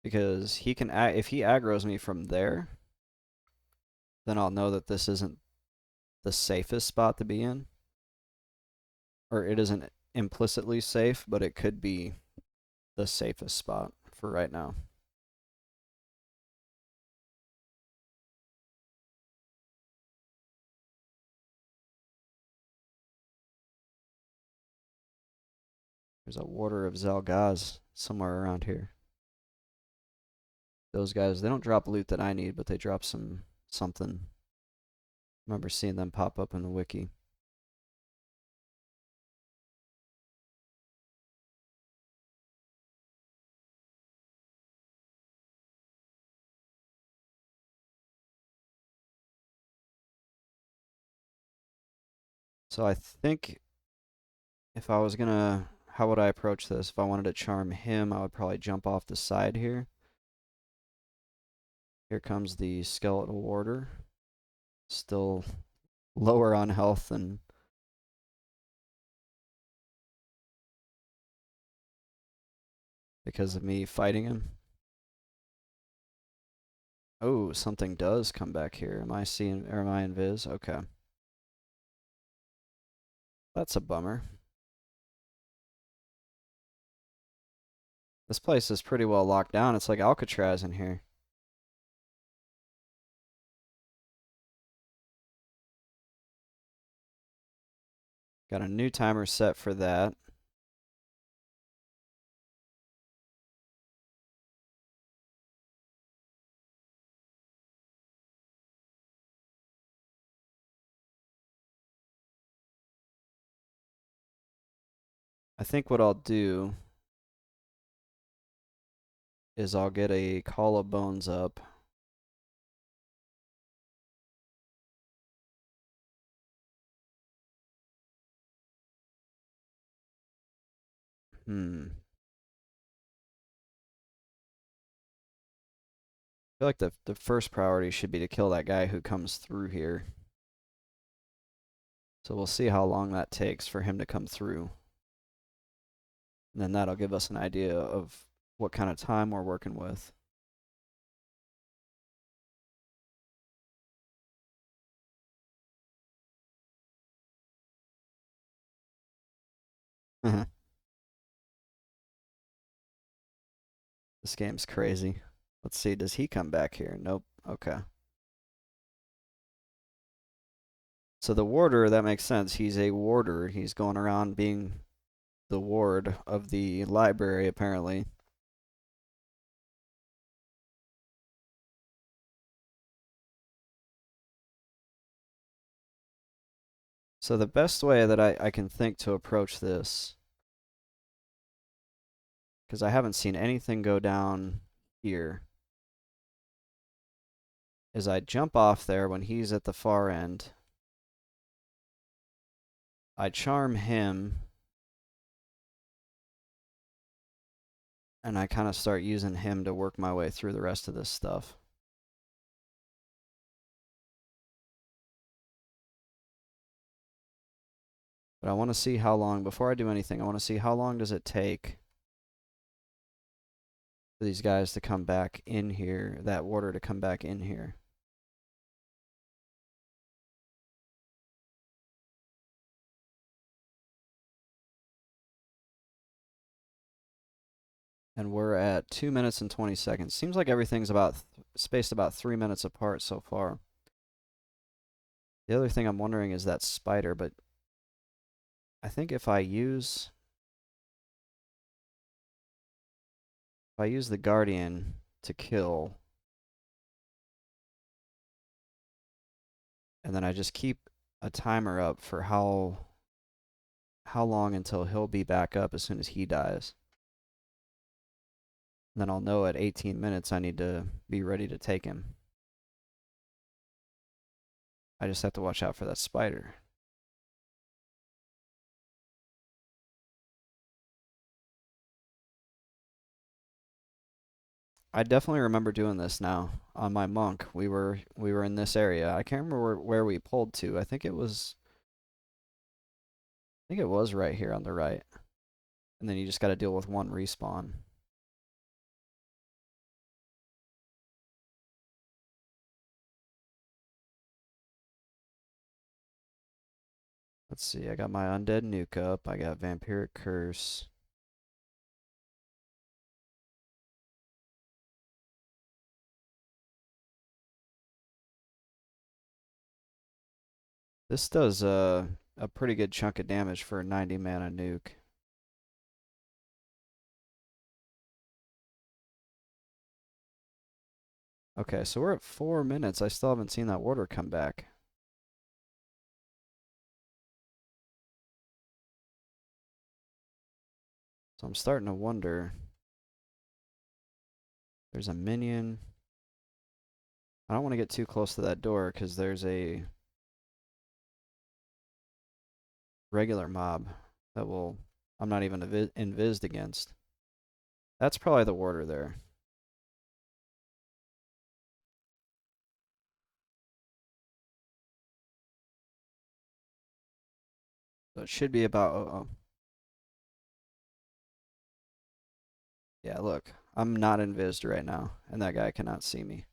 S1: Because he can, if he aggroes me from there, then I'll know that this isn't the safest spot to be in. Or it isn't implicitly safe, but it could be the safest spot for right now. There's a Warder of Zalgaz somewhere around here. Those guys, they don't drop loot that I need, but they drop something. I remember seeing them pop up in the wiki. So I think if I was gonna, how would I approach this? If I wanted to charm him, I would probably jump off the side here. Here comes the Skeletal Warder. Still lower on health than because of me fighting him. Oh, something does come back here. Am I seeing, or am I in Viz? Okay. That's a bummer. This place is pretty well locked down. It's like Alcatraz in here. Got a new timer set for that. I think what I'll do is I'll get a Call of Bones up. I feel like the first priority should be to kill that guy who comes through here. So we'll see how long that takes for him to come through. And then that'll give us an idea of what kind of time we're working with. This game's crazy. Let's see, does he come back here? Nope. Okay. So the warder, that makes sense. He's a warder. He's going around being the ward of the library, apparently. So the best way that I can think to approach this, because I haven't seen anything go down here, is I jump off there when he's at the far end. I charm him, and I kind of start using him to work my way through the rest of this stuff. But I want to see how long, before I do anything, I want to see how long does it take for these guys to come back in here, that warder to come back in here. And we're at 2 minutes and 20 seconds. Seems like everything's spaced about 3 minutes apart so far. The other thing I'm wondering is that spider, but I think if I use the guardian to kill, and then I just keep a timer up for how long until he'll be back up as soon as he dies. And then I'll know at 18 minutes I need to be ready to take him. I just have to watch out for that spider. I definitely remember doing this now on my monk. We were in this area. I can't remember where we pulled to. I think it was right here on the right. And then you just got to deal with one respawn. Let's see. I got my undead nuke up. I got vampiric curse. This does a pretty good chunk of damage for a 90 mana nuke. Okay, so we're at 4 minutes. I still haven't seen that warder come back. So I'm starting to wonder. There's a minion. I don't want to get too close to that door because there's a regular mob that I'm not even invised against. That's probably the warder there. So it should be about, oh. Yeah, look, I'm not invised right now, and that guy cannot see me.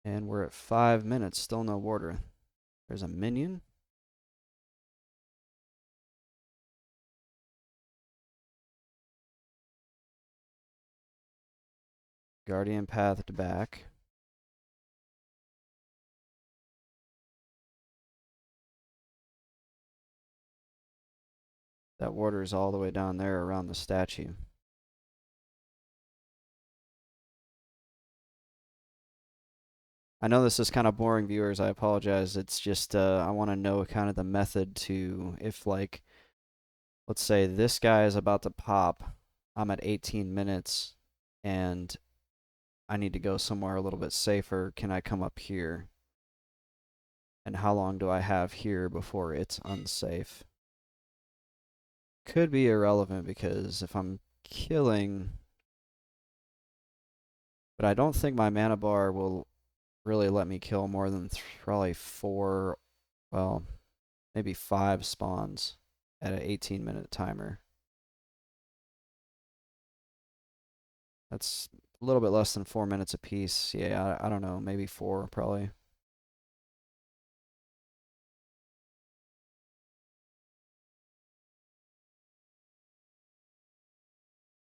S1: And we're at 5 minutes, still no warder. There's a minion. Guardian pathed back. That warder is all the way down there around the statue. I know this is kind of boring, viewers. I apologize. It's just I want to know kind of the method to, if like, let's say this guy is about to pop, I'm at 18 minutes, and I need to go somewhere a little bit safer. Can I come up here? And how long do I have here before it's unsafe? Could be irrelevant because if I'm killing... But I don't think my mana bar will really let me kill more than probably 4, well, maybe 5 spawns at an 18-minute timer. That's a little bit less than 4 minutes apiece. Yeah, I don't know, maybe 4 probably.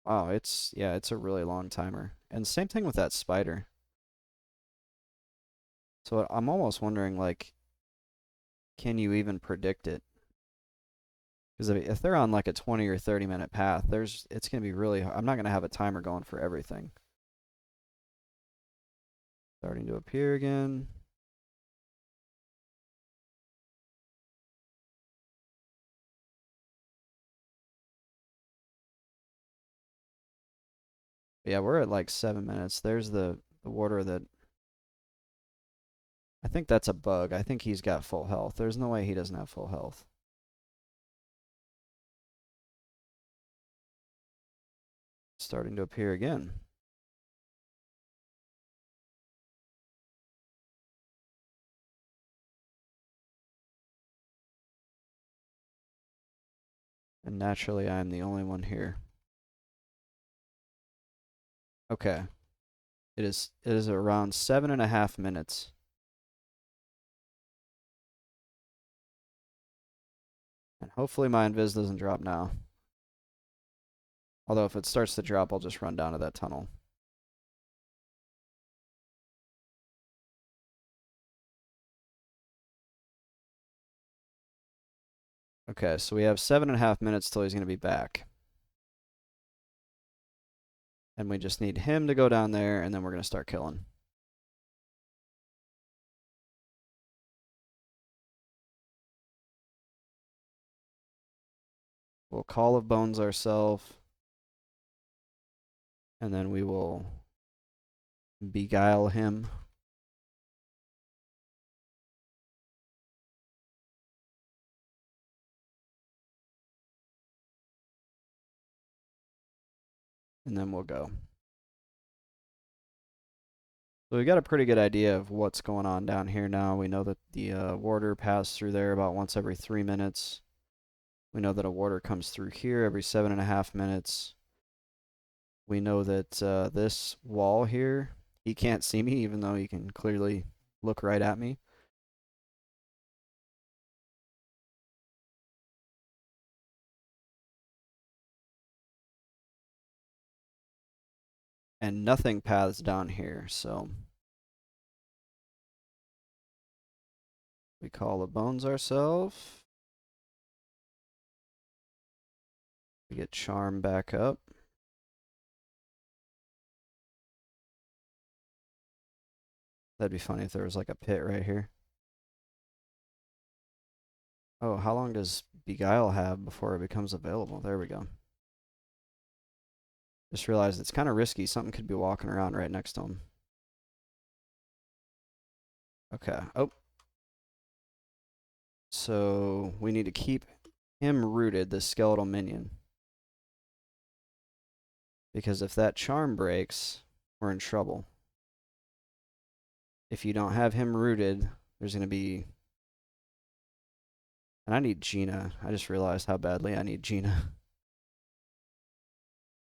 S1: Wow, it's a really long timer. And same thing with that spider. So I'm almost wondering, like, can you even predict it? Because if they're on like a 20 or 30-minute path, it's gonna be really. I'm not gonna have a timer going for everything. Starting to appear again. Yeah, we're at like 7 minutes. There's the warder that. I think that's a bug. I think he's got full health. There's no way he doesn't have full health. Starting to appear again. And naturally, I'm the only one here. Okay. It is around 7.5 minutes. And hopefully my invis doesn't drop now. Although if it starts to drop, I'll just run down to that tunnel. Okay, so we have 7.5 minutes till he's going to be back. And we just need him to go down there, and then we're going to start killing. We'll Call of Bones ourselves. And then we will beguile him. And then we'll go. So we got a pretty good idea of what's going on down here now. We know that the warder passes through there about once every 3 minutes. We know that a warder comes through here every 7.5 minutes. We know that this wall here, he can't see me even though he can clearly look right at me. And nothing paths down here, so we Call the Bones ourselves. We get Charm back up. That'd be funny if there was like a pit right here. Oh, how long does Beguile have before it becomes available? There we go. Just realized it's kind of risky. Something could be walking around right next to him. Okay. Oh. So we need to keep him rooted, this skeletal minion. Because if that charm breaks, we're in trouble. If you don't have him rooted, there's going to be... And I need Gina. I just realized how badly I need Gina.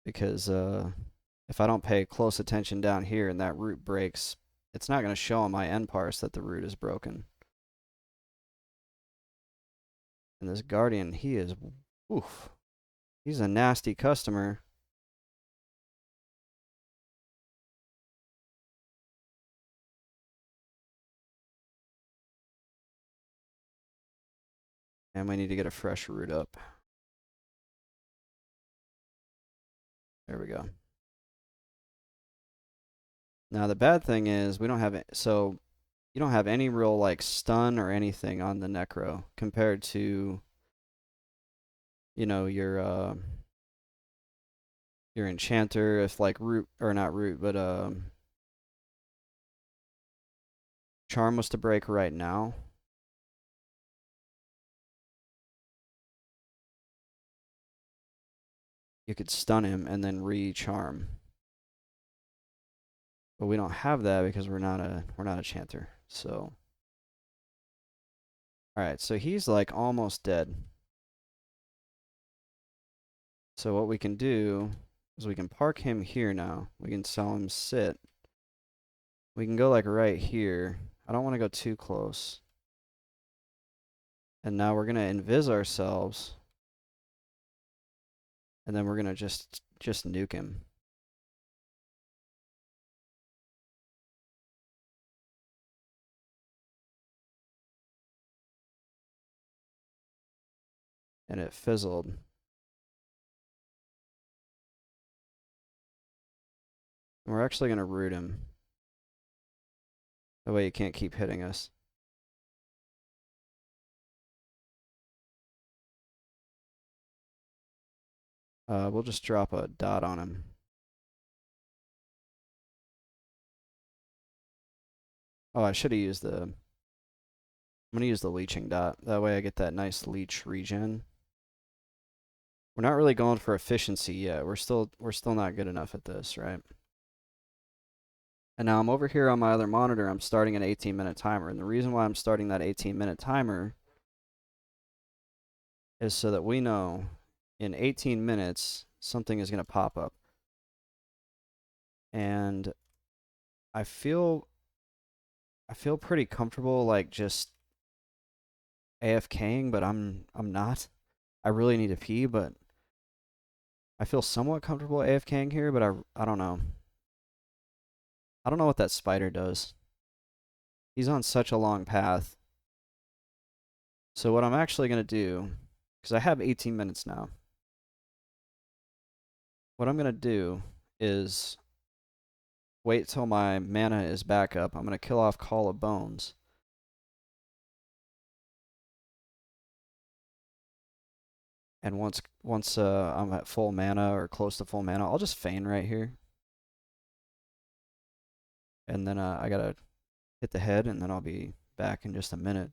S1: Because if I don't pay close attention down here and that root breaks, it's not going to show on my end parse that the root is broken. And this Guardian, he is... Oof. He's a nasty customer. And we need to get a fresh root up. There we go. Now the bad thing is we don't have it, so you don't have any real like stun or anything on the Necro compared to, you know, your enchanter. If like root or not root, but Charm was to break right now. You could stun him and then re-charm. But we don't have that because we're not a chanter. So alright, so he's like almost dead. So what we can do is we can park him here now. We can sell him sit. We can go like right here. I don't want to go too close. And now we're gonna invis ourselves. And then we're gonna just nuke him. And it fizzled. We're actually gonna root him. That way he can't keep hitting us. We'll just drop a dot on him. Oh, I should have used the... I'm gonna use the leeching dot. That way I get that nice leech regen. We're not really going for efficiency yet. We're still not good enough at this, right? And now I'm over here on my other monitor. I'm starting an 18-minute timer. And the reason why I'm starting that 18-minute timer is so that we know in 18 minutes something is going to pop up. And I feel pretty comfortable like just AFKing, but I'm not. I really need to pee, but I feel somewhat comfortable AFKing here, but I don't know. I don't know what that spider does. He's on such a long path. So what I'm actually going to do, because I have 18 minutes now, what I'm going to do is wait till my mana is back up. I'm going to kill off Call of Bones. And once I'm at full mana or close to full mana, I'll just feign right here. And then I got to hit the head, and then I'll be back in just a minute.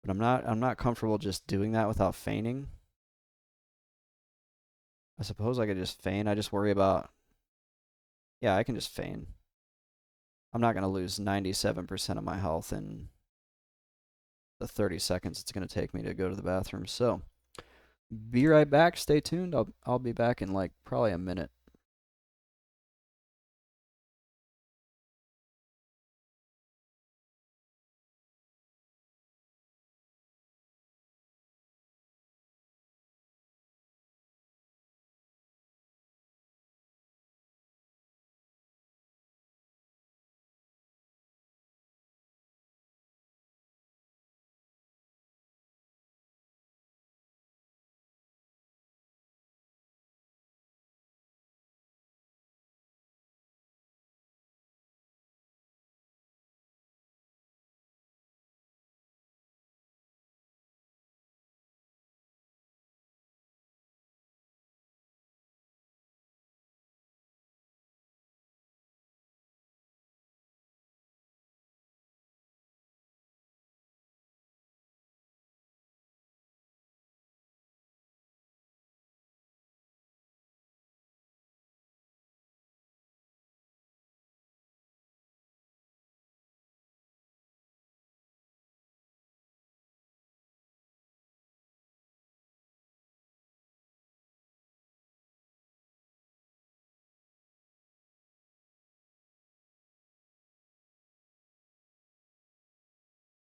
S1: But I'm not comfortable just doing that without feigning. I suppose I could just feign. I just worry about... Yeah, I can just feign. I'm not going to lose 97% of my health in the 30 seconds it's going to take me to go to the bathroom. So, be right back. Stay tuned. I'll be back in like probably a minute.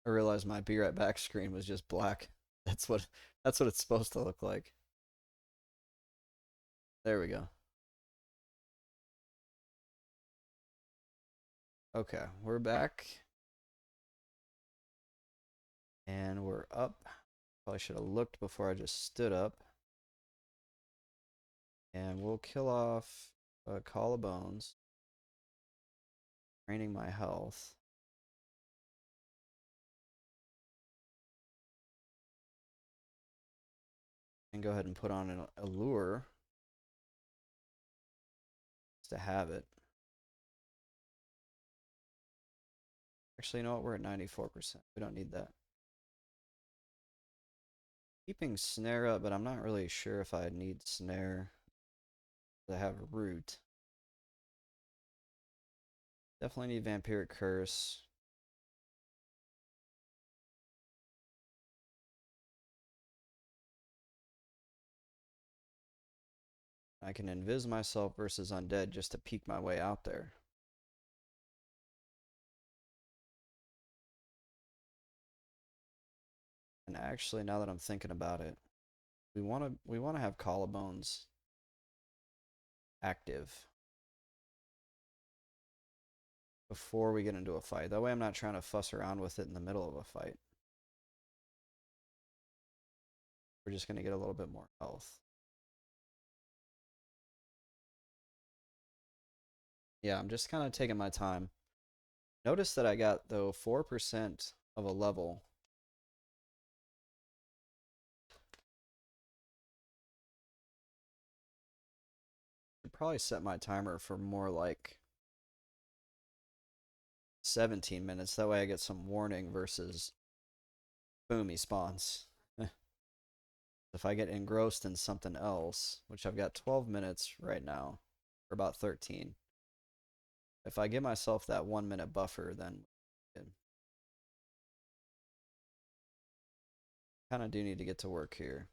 S1: I realized my be right back screen was just black. That's what it's supposed to look like. There we go. Okay, we're back. And we're up. Probably should have looked before I just stood up. And we'll kill off Call of Bones. Draining my health. And go ahead and put on an allure. Just to have it. Actually, you know what? We're at 94%. We don't need that. Keeping snare up, but I'm not really sure if I need snare to have root. Definitely need Vampiric Curse. I can invis myself versus undead just to peek my way out there. And actually, now that I'm thinking about it, we wanna have collarbones active before we get into a fight. That way I'm not trying to fuss around with it in the middle of a fight. We're just gonna get a little bit more health. Yeah, I'm just kind of taking my time. Notice that I got, though, 4% of a level. Should probably set my timer for more like 17 minutes. That way I get some warning versus boom, he spawns. If I get engrossed in something else, which I've got 12 minutes right now, or about 13. If I give myself that 1 minute buffer, then kind of do need to get to work here.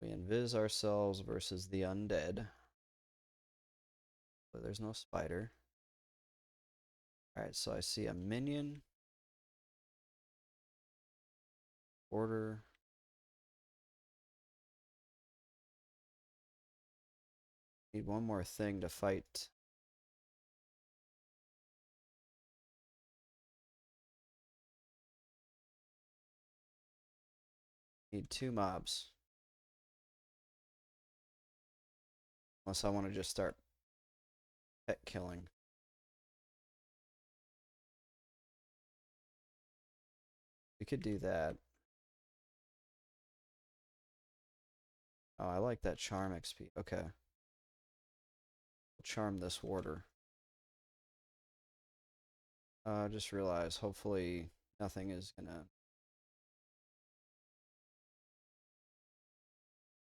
S1: We invis ourselves versus the undead. But there's no spider. Alright, so I see a minion. Order. Need one more thing to fight. Need 2 mobs. Unless I want to just start pet killing. We could do that. Oh, I like that charm XP. Okay. We'll charm this warder. Just realized, hopefully nothing is gonna...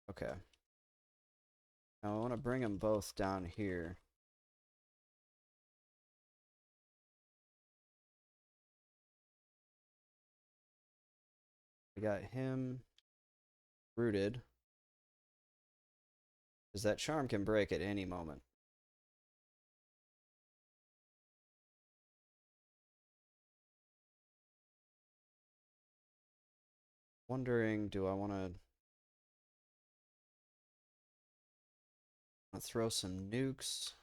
S1: Okay. Now I want to bring them both down here. We got him rooted. Because that charm can break at any moment. Wondering, do I want to throw some nukes?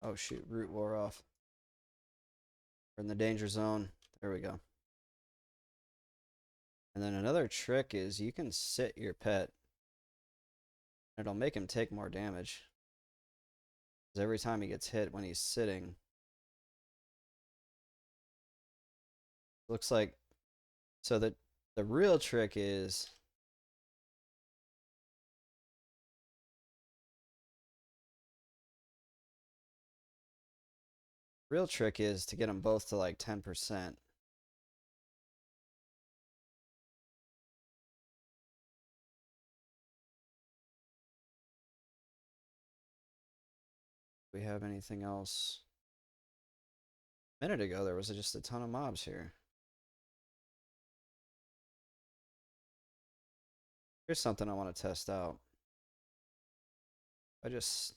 S1: Oh shoot, root wore off. We're in the danger zone. There we go. And then another trick is you can sit your pet. It'll make him take more damage. Because every time he gets hit when he's sitting, looks like... So the real trick is... Real trick is to get them both to like 10%. Do we have anything else? A minute ago, there was just a ton of mobs here. Here's something I want to test out. I just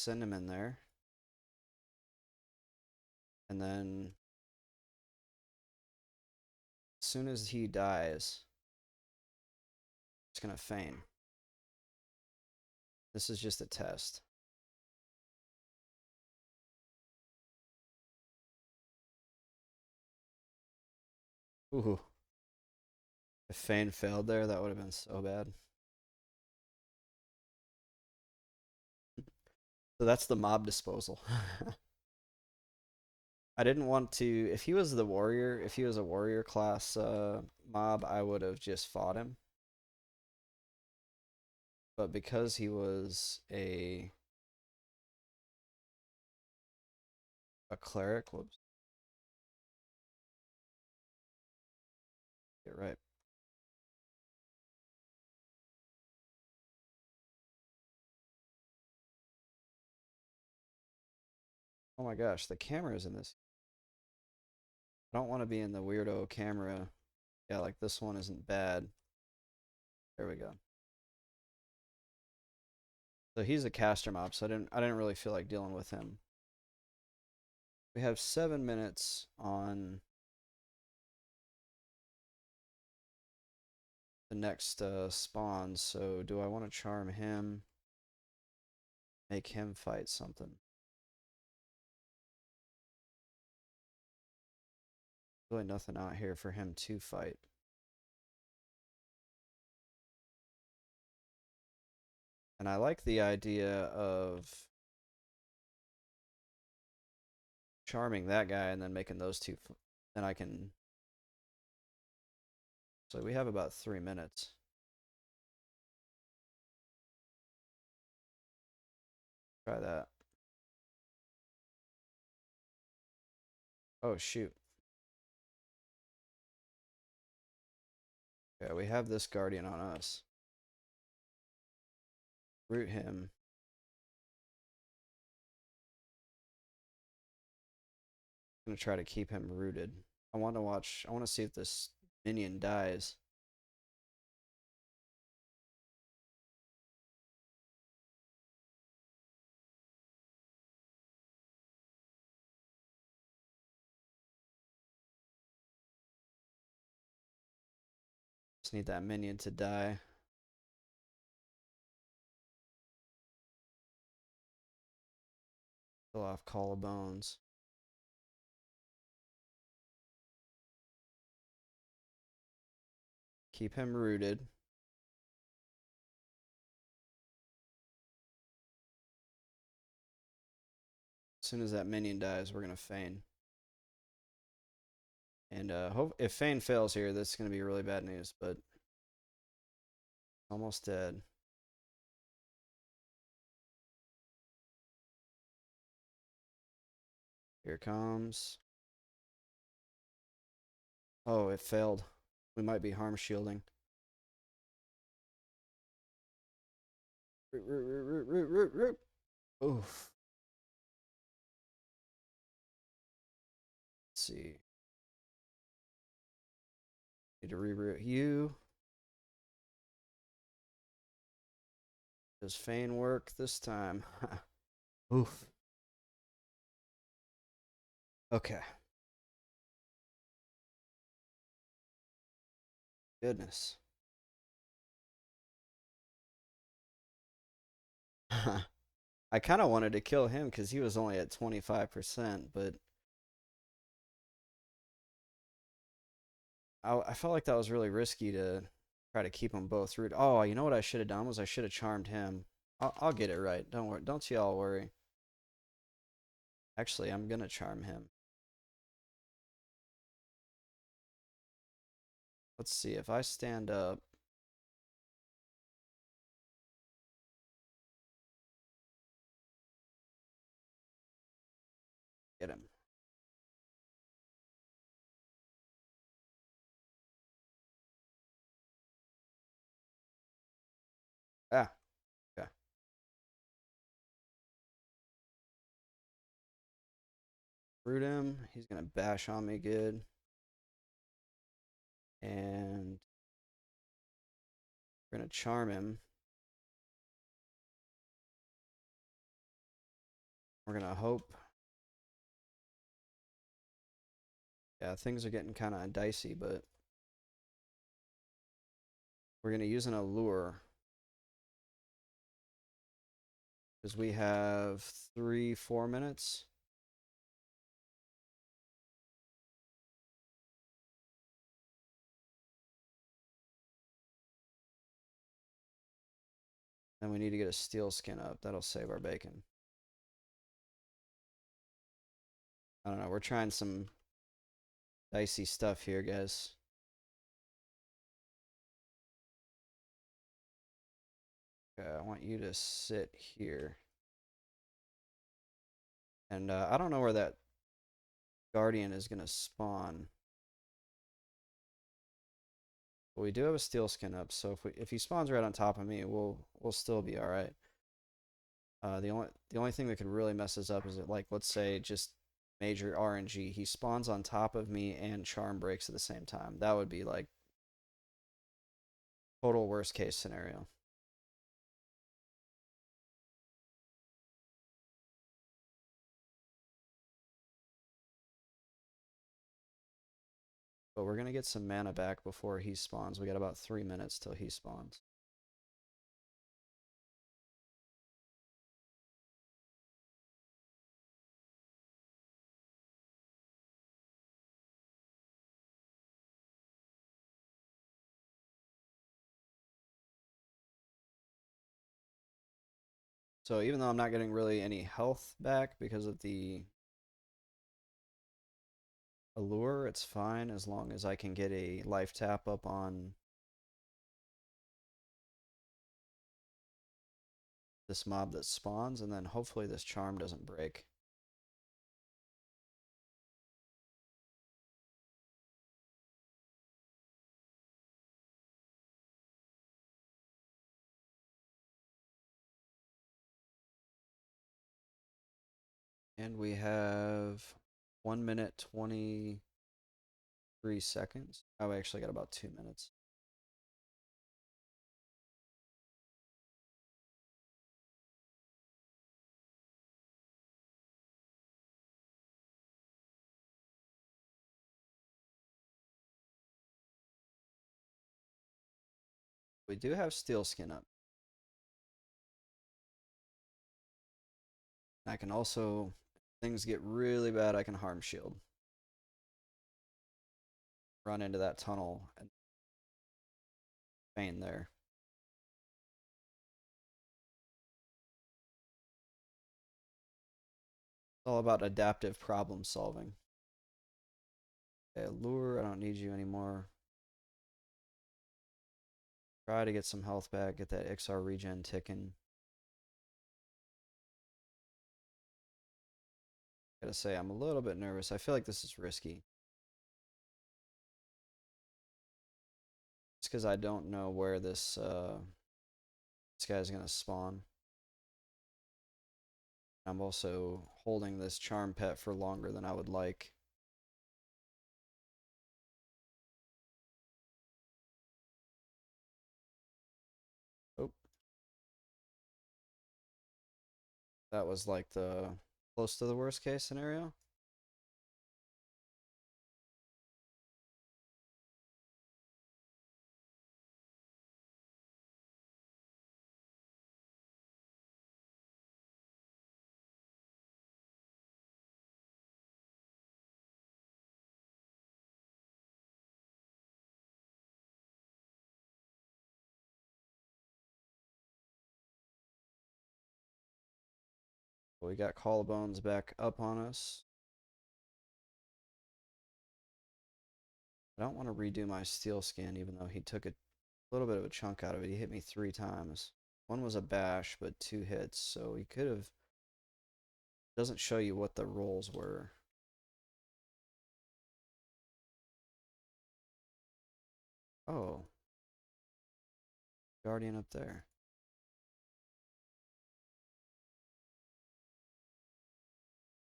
S1: send him in there. And then as soon as he dies, it's going to feign. This is just a test. Ooh. If feign failed there, that would have been so bad. So that's the mob disposal. I didn't want to. If he was the warrior, if he was a warrior class mob, I would have just fought him. But because he was a cleric, whoops, get right. Oh my gosh, the camera's in this. I don't want to be in the weirdo camera. Yeah, like this one isn't bad. There we go. So he's a caster mob, so I didn't really feel like dealing with him. We have 7 minutes on the next spawn, so do I want to charm him? Make him fight something. Really nothing out here for him to fight. And I like the idea of charming that guy and then making those two. Then I can. So we have about 3 minutes. Try that. Oh, shoot. Yeah, we have this guardian on us. Root him. I'm gonna try to keep him rooted. I want to watch. I want to see if this minion dies. Just need that minion to die. Kill off Call of Bones. Keep him rooted. As soon as that minion dies, we're gonna feign. And hope if feign fails here, that's gonna be really bad news. But almost dead. Here comes. Oh, it failed. We might be harm shielding. Oof. Let's see. Need to reroute you. Does feign work this time? Oof. Okay. Goodness. I kind of wanted to kill him because he was only at 25%, but I felt like that was really risky to try to keep them both rooted. Oh, you know what I should have done was I should have charmed him. I'll get it right. Don't worry. Don't you all worry. Actually, I'm gonna charm him. Let's see if I stand up. Get him. Ah, okay. Root him. He's gonna bash on me good. And we're gonna charm him. We're gonna hope. Yeah, things are getting kind of dicey, but we're gonna use an allure because we have 3, 4 minutes. And we need to get a steel skin up. That'll save our bacon. I don't know. We're trying some dicey stuff here, guys. Okay, I want you to sit here. And I don't know where that Guardian is going to spawn. But we do have a steel skin up, so if he spawns right on top of me, we'll still be all right. The only thing that could really mess us up is that, like, let's say just major RNG. He spawns on top of me and charm breaks at the same time. That would be like total worst case scenario. But we're gonna get some mana back before he spawns. We got about 3 minutes till he spawns. So even though I'm not getting really any health back because of the allure, it's fine as long as I can get a life tap up on this mob that spawns, and then hopefully this charm doesn't break. And we have 1 minute 23 seconds. Oh, we actually got about 2 minutes. We do have steel skin up. I can also, if things get really bad, I can harm shield. Run into that tunnel and feign there. It's all about adaptive problem solving. Okay, lure, I don't need you anymore. Try to get some health back, get that XR regen ticking. Gotta say, I'm a little bit nervous. I feel like this is risky. It's because I don't know where this guy's gonna spawn. I'm also holding this charm pet for longer than I would like. Oh, that was like the close to the worst case scenario. We got Collarbones back up on us. I don't want to redo my steel skin, even though he took a little bit of a chunk out of it. He hit me 3 times. One was a bash, but 2 hits, so he could have. Doesn't show you what the rolls were. Oh, Guardian up there.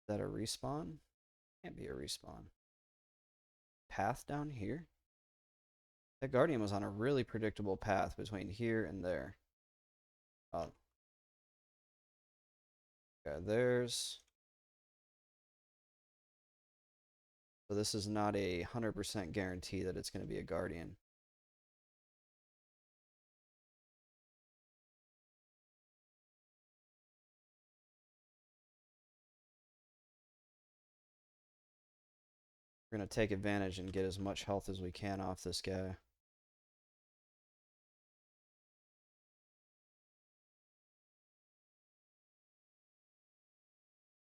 S1: Is that a respawn? Can't be a respawn. Path down here? That Guardian was on a really predictable path between here and there. Oh, okay, there's. So this is not a 100% guarantee that it's going to be a Guardian. We're going to take advantage and get as much health as we can off this guy.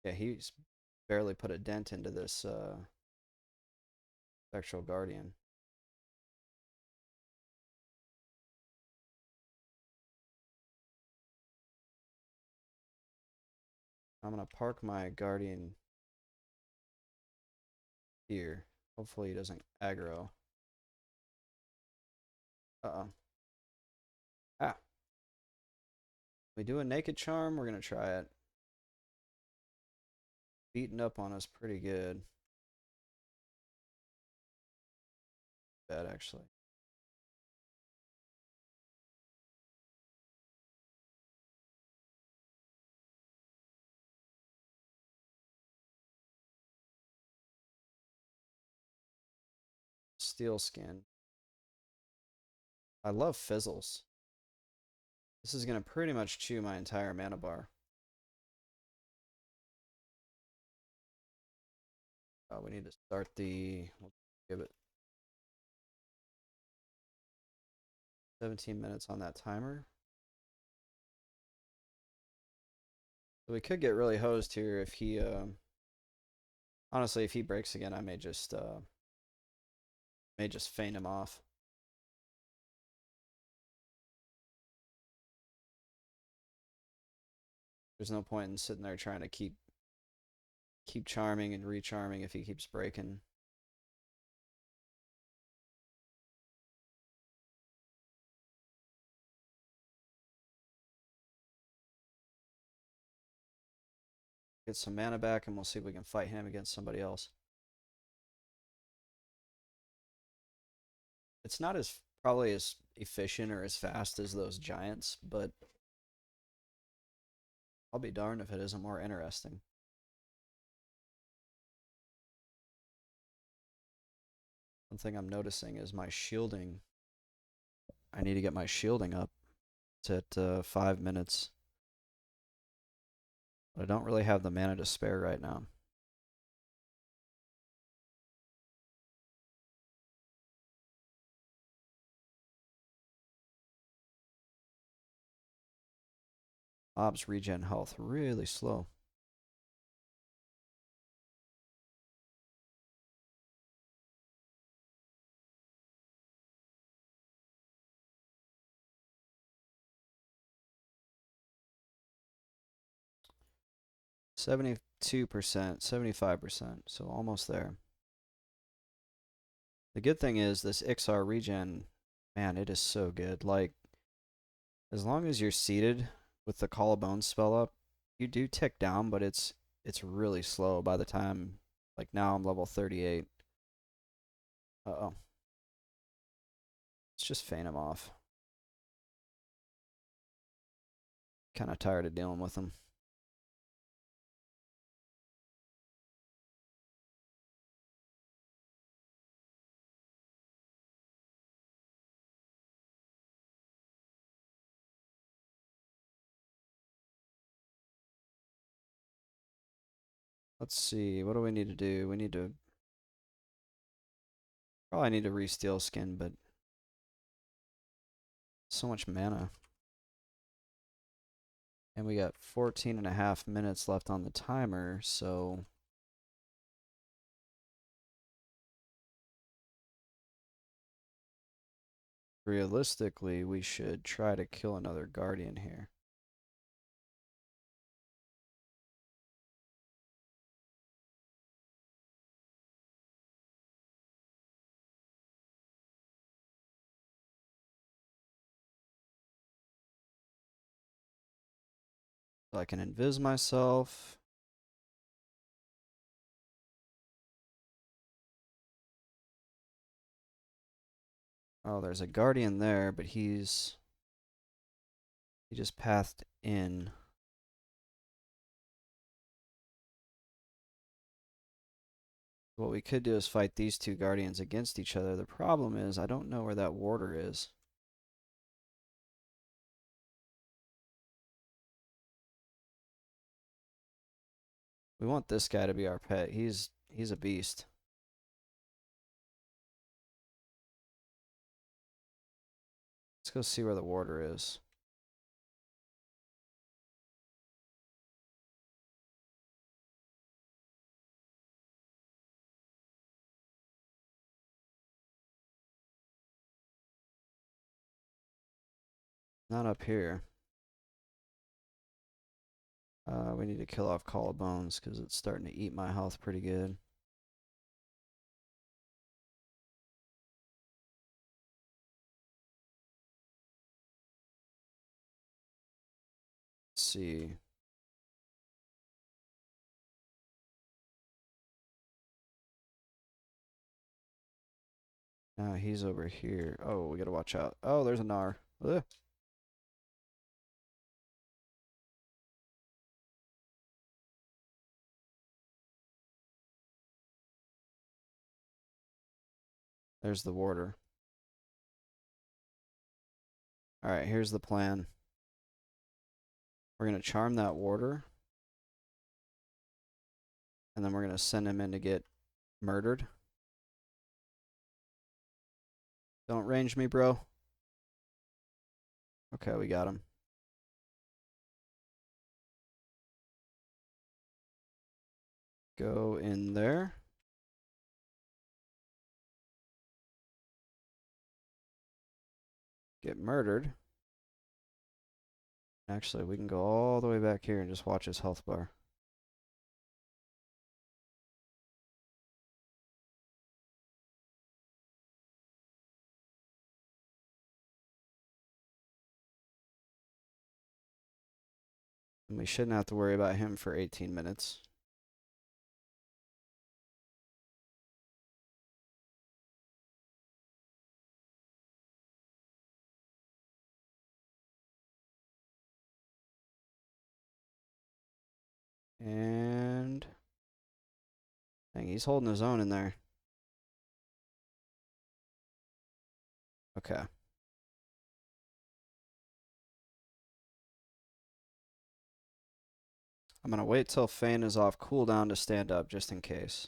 S1: Yeah, he's barely put a dent into this Spectral Guardian. I'm gonna park my Guardian here. Hopefully he doesn't aggro. Uh-oh. Ah. We do a Naked Charm, we're gonna try it. Beating up on us pretty good. Bad, actually. Steel Skin. I love fizzles. This is gonna pretty much chew my entire mana bar. We need to start the. We'll give it 17 minutes on that timer. So we could get really hosed here if he. Honestly, if he breaks again, I may just feign him off. There's no point in sitting there trying to keep charming and recharming if he keeps breaking. Get some mana back, and we'll see if we can fight him against somebody else. It's not as probably as efficient or as fast as those giants, but I'll be darned if it isn't more interesting. One thing I'm noticing is my shielding. I need to get my shielding up. It's at 5 minutes. But I don't really have the mana to spare right now. Mobs regen health really slow. %, 75%, so almost there. The good thing is this XR regen, man, it is so good. Like, as long as you're seated with the Call of Bones spell up, you do tick down, but it's really slow by the time, like now I'm level 38. Uh-oh. Let's just feign him off. Kind of tired of dealing with him. Let's see, what do we need to do? We need to probably need to re-steel skin, but so much mana. And we got 14.5 minutes left on the timer, so realistically, we should try to kill another Guardian here. So I can invis myself. Oh, there's a Guardian there, but he just pathed in. What we could do is fight these two Guardians against each other. The problem is I don't know where that warder is. We want this guy to be our pet. He's a beast. Let's go see where the warder is. Not up here. We need to kill off collarbones because it's starting to eat my health pretty good. Let's see. He's over here. Oh, we gotta watch out. Oh, there's a Gnar. Ugh. There's the warder. Alright, here's the plan. We're gonna charm that warder. And then we're gonna send him in to get murdered. Don't range me, bro. Okay, we got him. Go in there. Get murdered. Actually, we can go all the way back here and just watch his health bar. And we shouldn't have to worry about him for 18 minutes. And dang, he's holding his own in there. Okay. I'm gonna wait till Fane is off cooldown to stand up just in case.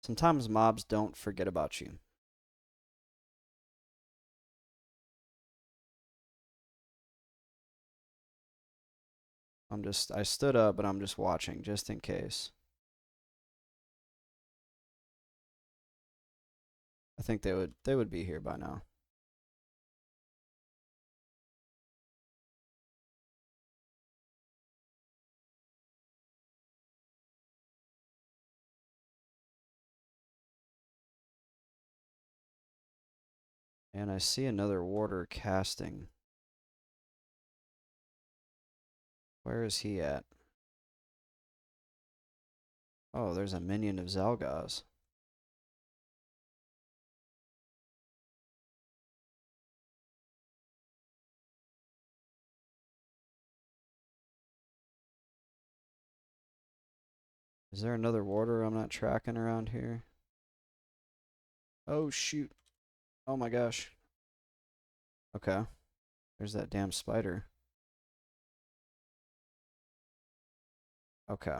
S1: Sometimes mobs don't forget about you. I stood up, but I'm just watching just in case. I think they would be here by now. And I see another warder casting. Where is he at? Oh, there's a minion of Zalgaz. Is there another warder I'm not tracking around here? Oh, shoot. Oh my gosh. Okay. There's that damn spider. Okay.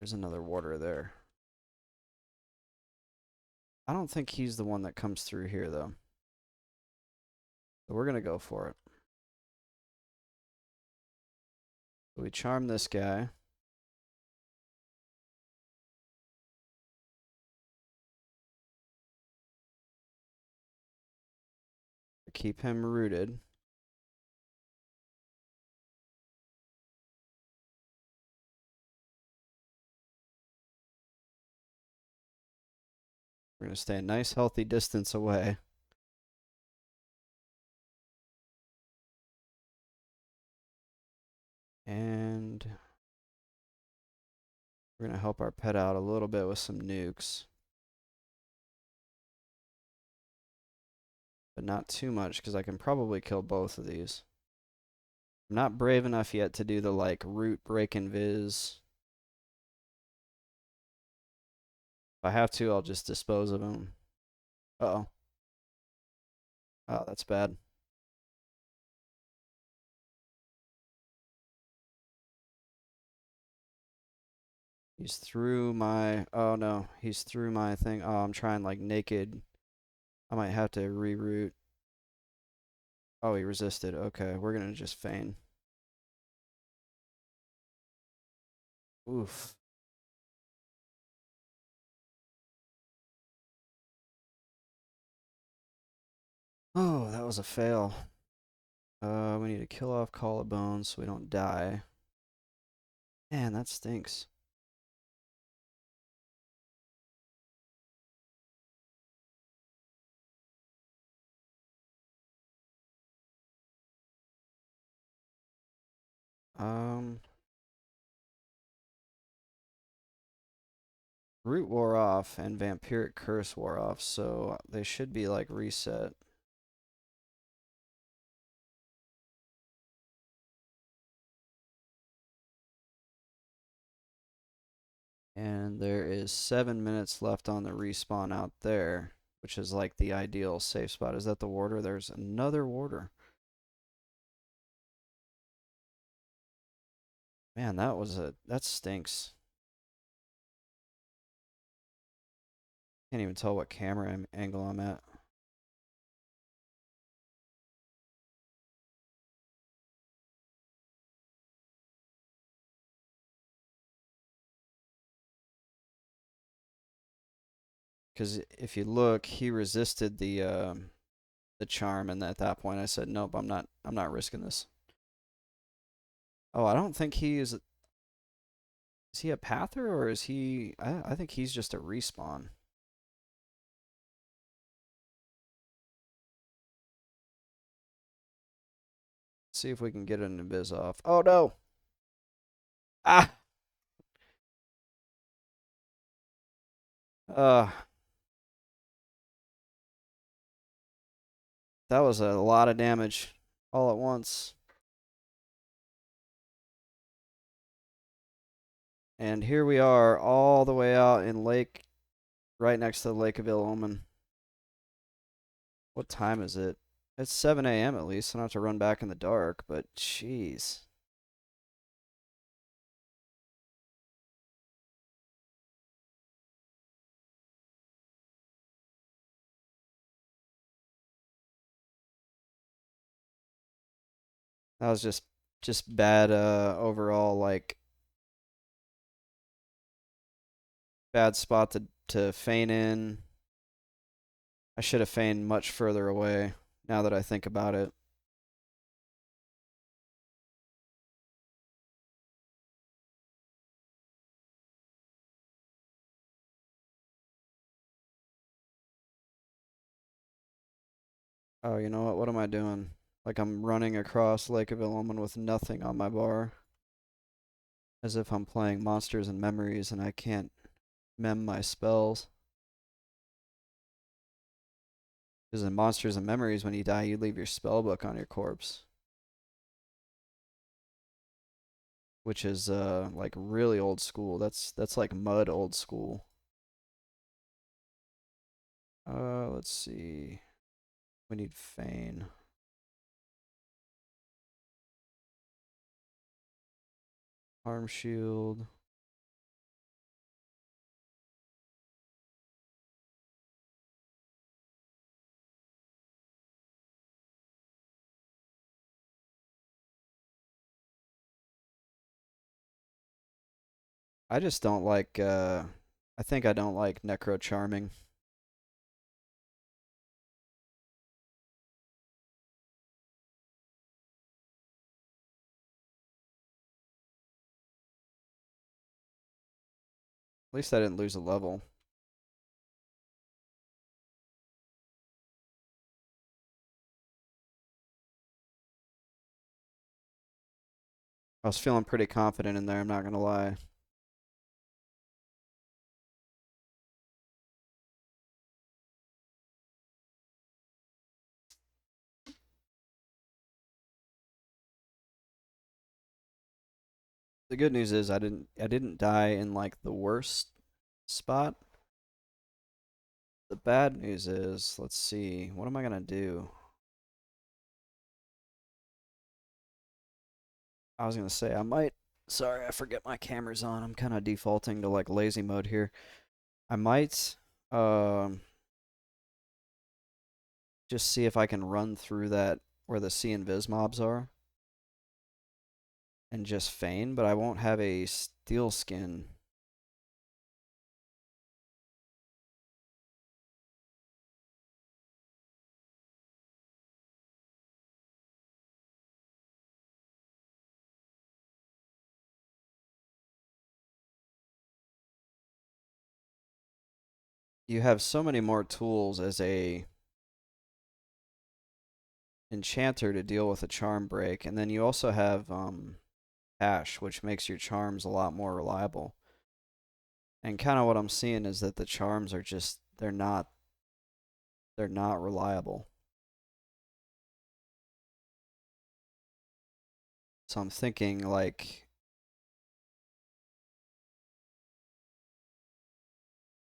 S1: There's another warder there. I don't think he's the one that comes through here, though. So we're going to go for it. We charm this guy. Keep him rooted. We're going to stay a nice, healthy distance away. And we're going to help our pet out a little bit with some nukes. But not too much, because I can probably kill both of these. I'm not brave enough yet to do the, like, root break and viz. If I have to, I'll just dispose of him. Uh-oh. Oh, that's bad. He's through my... Oh, no. He's through my thing. Oh, I'm trying, like, naked. I might have to reroute. Oh, he resisted. Okay, we're gonna just feign. Oof. Oh, that was a fail. We need to kill off collarbones so we don't die. Man, that stinks. Um, Root wore off and Vampiric Curse wore off, so they should be like reset. And there is 7 minutes left on the respawn out there, which is like the ideal safe spot. Is that the warder? There's another warder. Man, that stinks. Can't even tell what camera angle I'm at. Because if you look, he resisted the charm, and at that point I said, nope, I'm not risking this. Oh, I don't think he is. Is he a pather or is he? I think he's just a respawn. See if we can get an invis off. Oh no! Ah! Uh, that was a lot of damage all at once. And here we are, all the way out in Lake, right next to the Lake of Ill Omen. What time is it? It's 7 a.m. at least. I don't have to run back in the dark, but jeez. That was just bad overall, like bad spot to feign in. I should have feigned much further away now that I think about it. Oh, you know what? What am I doing? Like I'm running across Lake of Ill Omen with nothing on my bar. As if I'm playing Monsters and Memories and I can't mem my spells. Because in Monsters and Memories, when you die, you leave your spell book on your corpse. Which is like really old school. That's like mud old school. Let's see. We need Feign. Arm shield. I just don't like I think I don't like Necro Charming. At least I didn't lose a level. I was feeling pretty confident in there, I'm not gonna lie. The good news is I didn't die in like the worst spot. The bad news is, let's see, what am I gonna do? I was gonna say I might. Sorry, I forget my camera's on. I'm kind of defaulting to like lazy mode here. I might um just see if I can run through that where the C and Viz mobs are and just feign, but I won't have a steel skin. you have so many more tools as a enchanter to deal with a charm break, and then you also have hash, which makes your charms a lot more reliable. And kind of what I'm seeing is that the charms are just they're not reliable. So I'm thinking like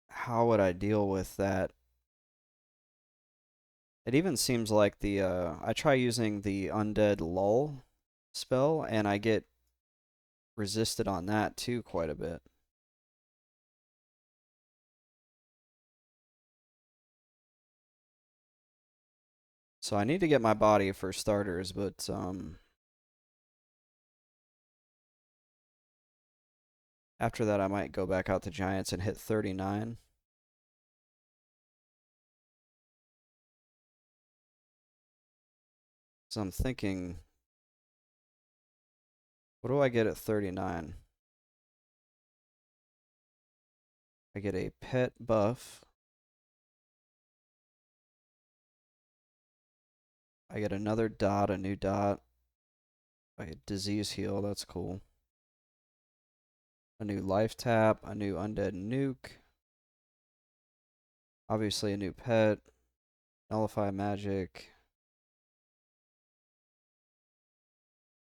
S1: how would I deal with that? It even seems like the I try using the undead lull spell and I get resisted on that too quite a bit. So I need to get my body for starters, but after that I might go back out to giants and hit 39. So I'm thinking, what do I get at 39? I get a pet buff. I get another dot, a new dot. I get disease heal, that's cool. A new life tap, a new undead nuke. Obviously a new pet. Nullify magic.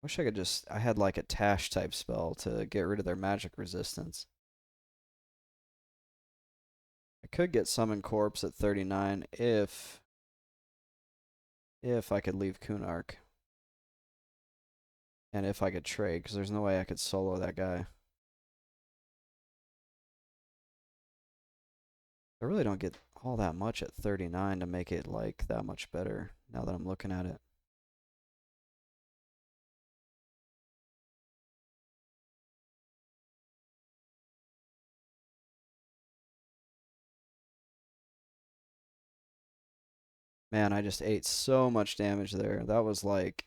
S1: Wish I could just, I had like a Tash type spell to get rid of their magic resistance. I could get Summon Corpse at 39 if I could leave Kunark. And if I could trade, because there's no way I could solo that guy. I really don't get all that much at 39 to make it like that much better now that I'm looking at it. Man, I just ate so much damage there. That was like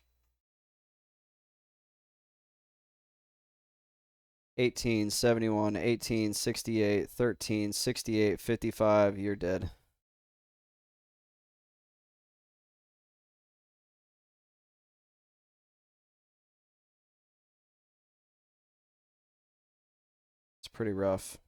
S1: 18, 71, 18, 68, 13, 68, 55. You're dead. It's pretty rough.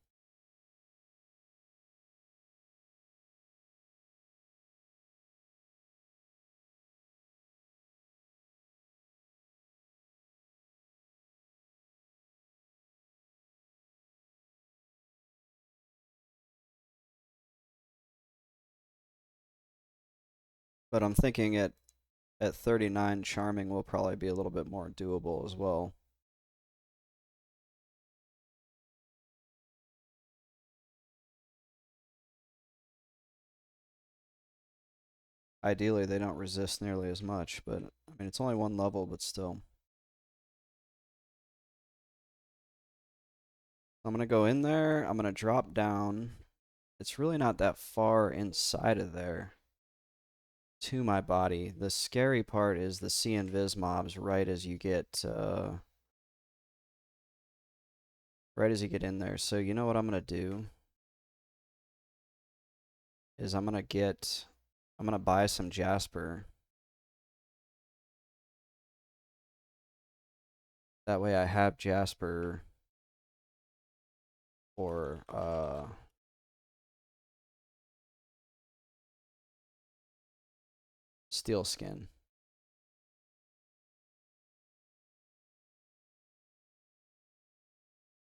S1: But I'm thinking at 39, Charming will probably be a little bit more doable as well. Ideally, they don't resist nearly as much, but I mean, it's only one level, but still. I'm going to go in there. I'm going to drop down. It's really not that far inside of there to my body. The scary part is the see invis mobs right as you get in there. So you know what I'm going to do is I'm going to buy some Jasper. That way I have Jasper for steel skin.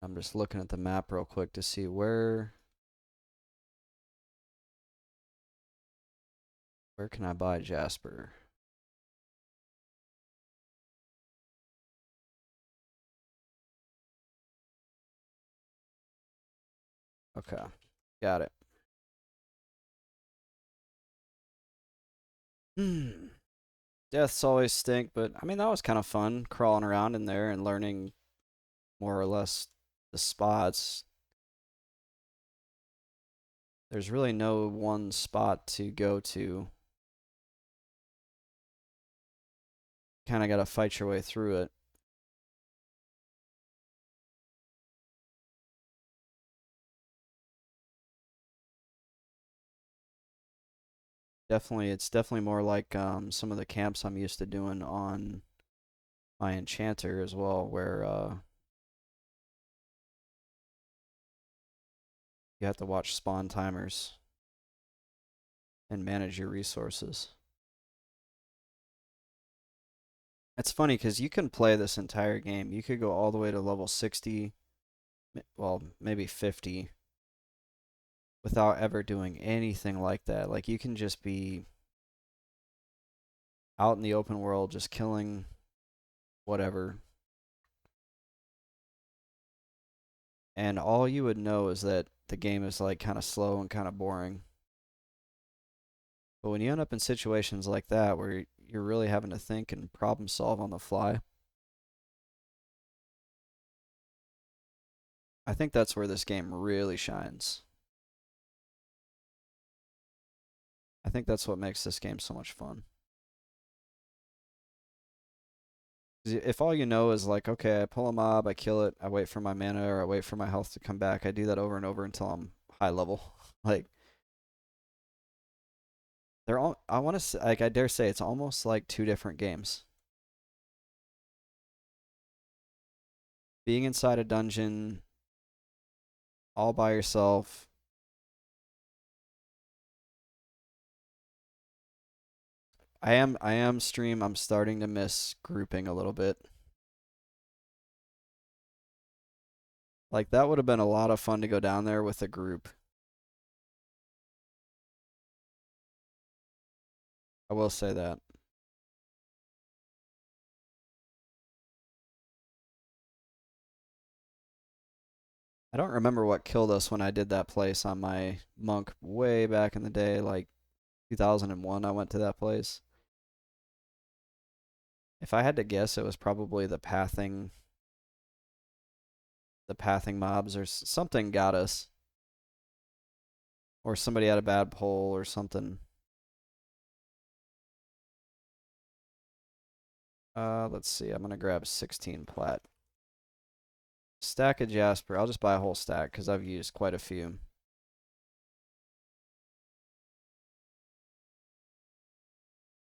S1: I'm just looking at the map real quick to see where can I buy Jasper? Okay. Got it. Hmm. Deaths always stink, but I mean that was kind of fun crawling around in there and learning more or less the spots. There's really no one spot to go to. Kind of got to fight your way through it. Definitely, it's definitely more like some of the camps I'm used to doing on my enchanter as well, where you have to watch spawn timers and manage your resources. It's funny because you can play this entire game. You could go all the way to level 60, well, maybe 50, without ever doing anything like that. Like, you can just be out in the open world, just killing whatever. And all you would know is that the game is like kind of slow and kind of boring. But when you end up in situations like that where you're really having to think and problem solve on the fly, I think that's where this game really shines. I think that's what makes this game so much fun. If all you know is like, okay, I pull a mob, I kill it, I wait for my mana or I wait for my health to come back, I do that over and over until I'm high level. Like they're all, I want to like I dare say it's almost like two different games. Being inside a dungeon all by yourself. I am stream. I'm starting to miss grouping a little bit. Like that would have been a lot of fun to go down there with a group. I will say that. I don't remember what killed us when I did that place on my monk way back in the day, like 2001 I went to that place. If I had to guess, it was probably the pathing mobs or something got us, or somebody had a bad pull or something. Let's see. I'm gonna grab 16 plat. Stack of Jasper. I'll just buy a whole stack because I've used quite a few.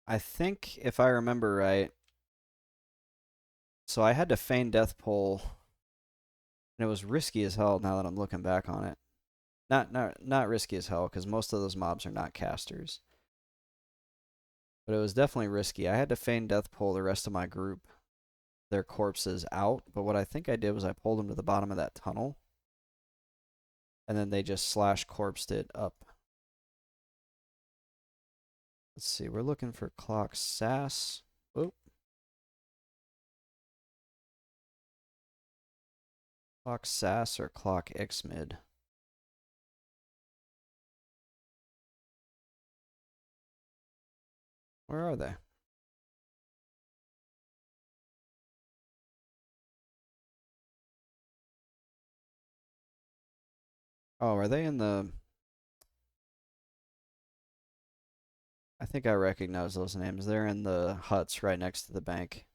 S1: I think if I remember right, so I had to feign death pull, and it was risky as hell now that I'm looking back on it. Not risky as hell because most of those mobs are not casters. But it was definitely risky. I had to feign death pull the rest of my group, their corpses out. But what I think I did was I pulled them to the bottom of that tunnel, and then they just slash corpsed it up. Let's see. We're looking for clock sass. Oh, clock sass or clock X mid. Where are they? Oh, are they in the? I think I recognize those names. They're in the huts right next to the bank.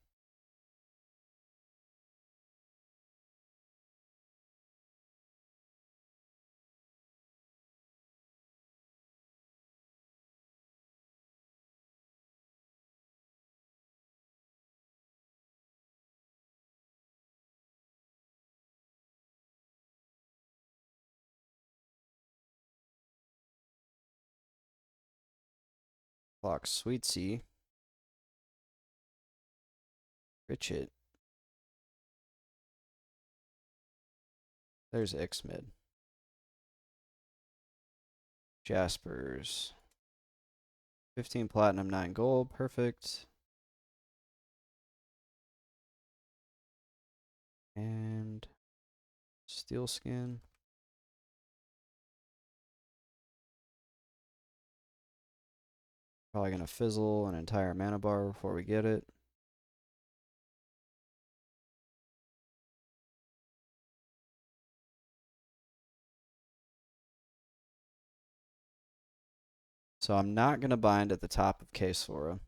S1: Clock Sweetsy. Richit. There's X mid. Jaspers. 15 platinum, 9 gold. Perfect. And steel skin. Probably gonna fizzle an entire mana bar before we get it. So I'm not gonna bind at the top of Kaesora.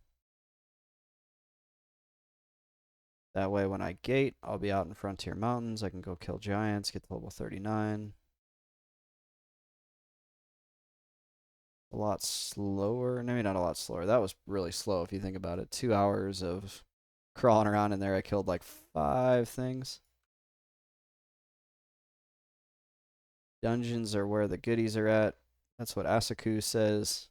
S1: That way when I gate, I'll be out in Frontier Mountains. I can go kill giants, get to level 39. A lot slower. Maybe not a lot slower. That was really slow if you think about it. 2 hours of crawling around in there. I killed like 5 things. Dungeons are where the goodies are at. That's what Asaku says.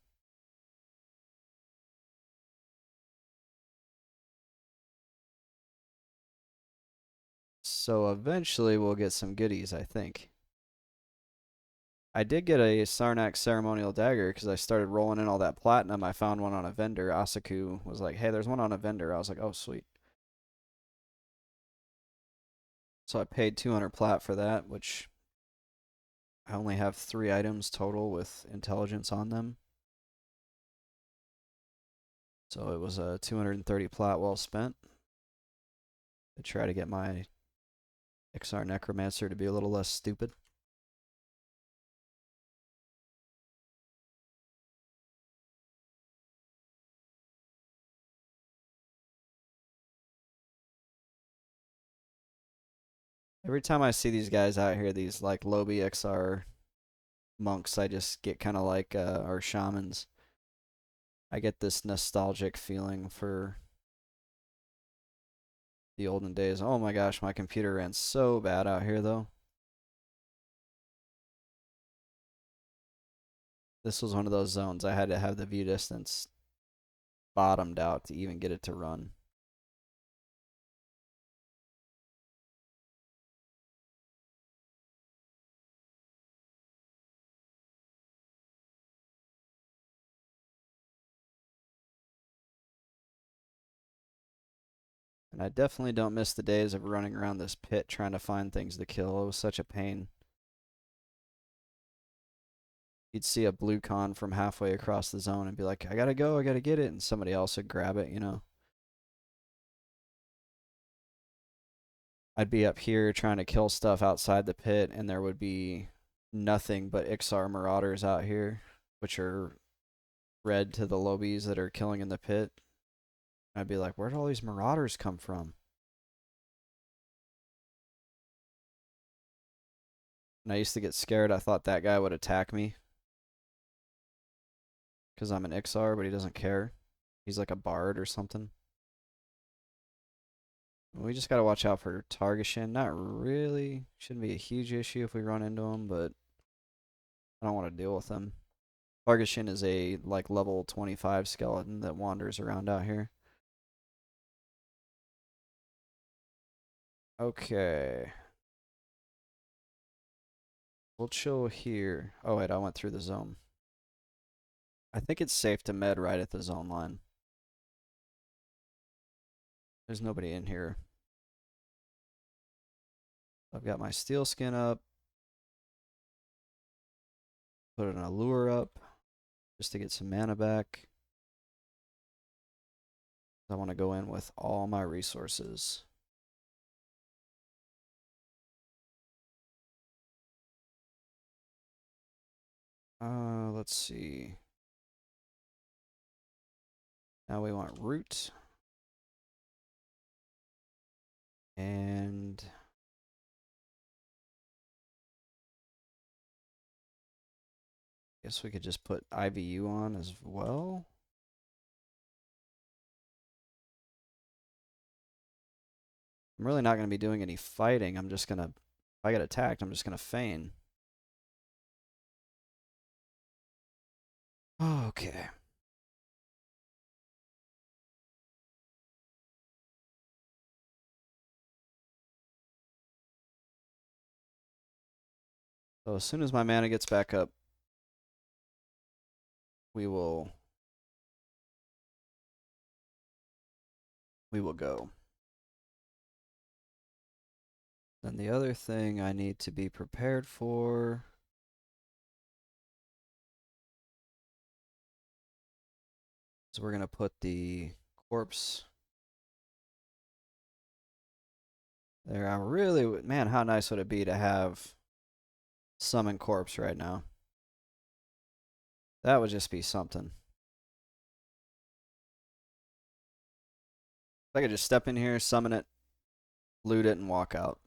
S1: So eventually we'll get some goodies, I think. I did get a Sarnak ceremonial dagger because I started rolling in all that platinum. I found one on a vendor. Asaku was like, hey, there's one on a vendor. I was like, oh, sweet. So I paid 200 plat for that, which I only have 3 items total with intelligence on them. So it was a 230 plat well spent to try to get my XR Necromancer to be a little less stupid. Every time I see these guys out here, these like Lobby XR monks, I just get kind of like, or shamans. I get this nostalgic feeling for the olden days. Oh my gosh, my computer ran so bad out here though. This was one of those zones I had to have the view distance bottomed out to even get it to run. And I definitely don't miss the days of running around this pit trying to find things to kill. It was such a pain. You'd see a blue con from halfway across the zone and be like, I gotta go, I gotta get it. And somebody else would grab it, you know. I'd be up here trying to kill stuff outside the pit, and there would be nothing but Ixar Marauders out here, which are red to the lobies that are killing in the pit. I'd be like, where'd all these Marauders come from? And I used to get scared. I thought that guy would attack me because I'm an Ixar, but he doesn't care. He's like a bard or something. We just gotta watch out for Targashin. Not really. Shouldn't be a huge issue if we run into him, but I don't want to deal with him. Targashin is a like level 25 skeleton that wanders around out here. Okay. We'll chill here. Oh wait, I went through the zone. I think it's safe to med right at the zone line. There's nobody in here. I've got my steel skin up. Put an allure up just to get some mana back. I want to go in with all my resources. Let's see. Now we want root. And guess we could just put IVU on as well. I'm really not going to be doing any fighting. I'm just going to, if I get attacked, I'm just going to feign. Okay. So as soon as my mana gets back up, we will go. Then the other thing I need to be prepared for is we're going to put the corpse there. I really, man, how nice would it be to have summon corpse right now? That would just be something. I could just step in here, summon it, loot it, and walk out.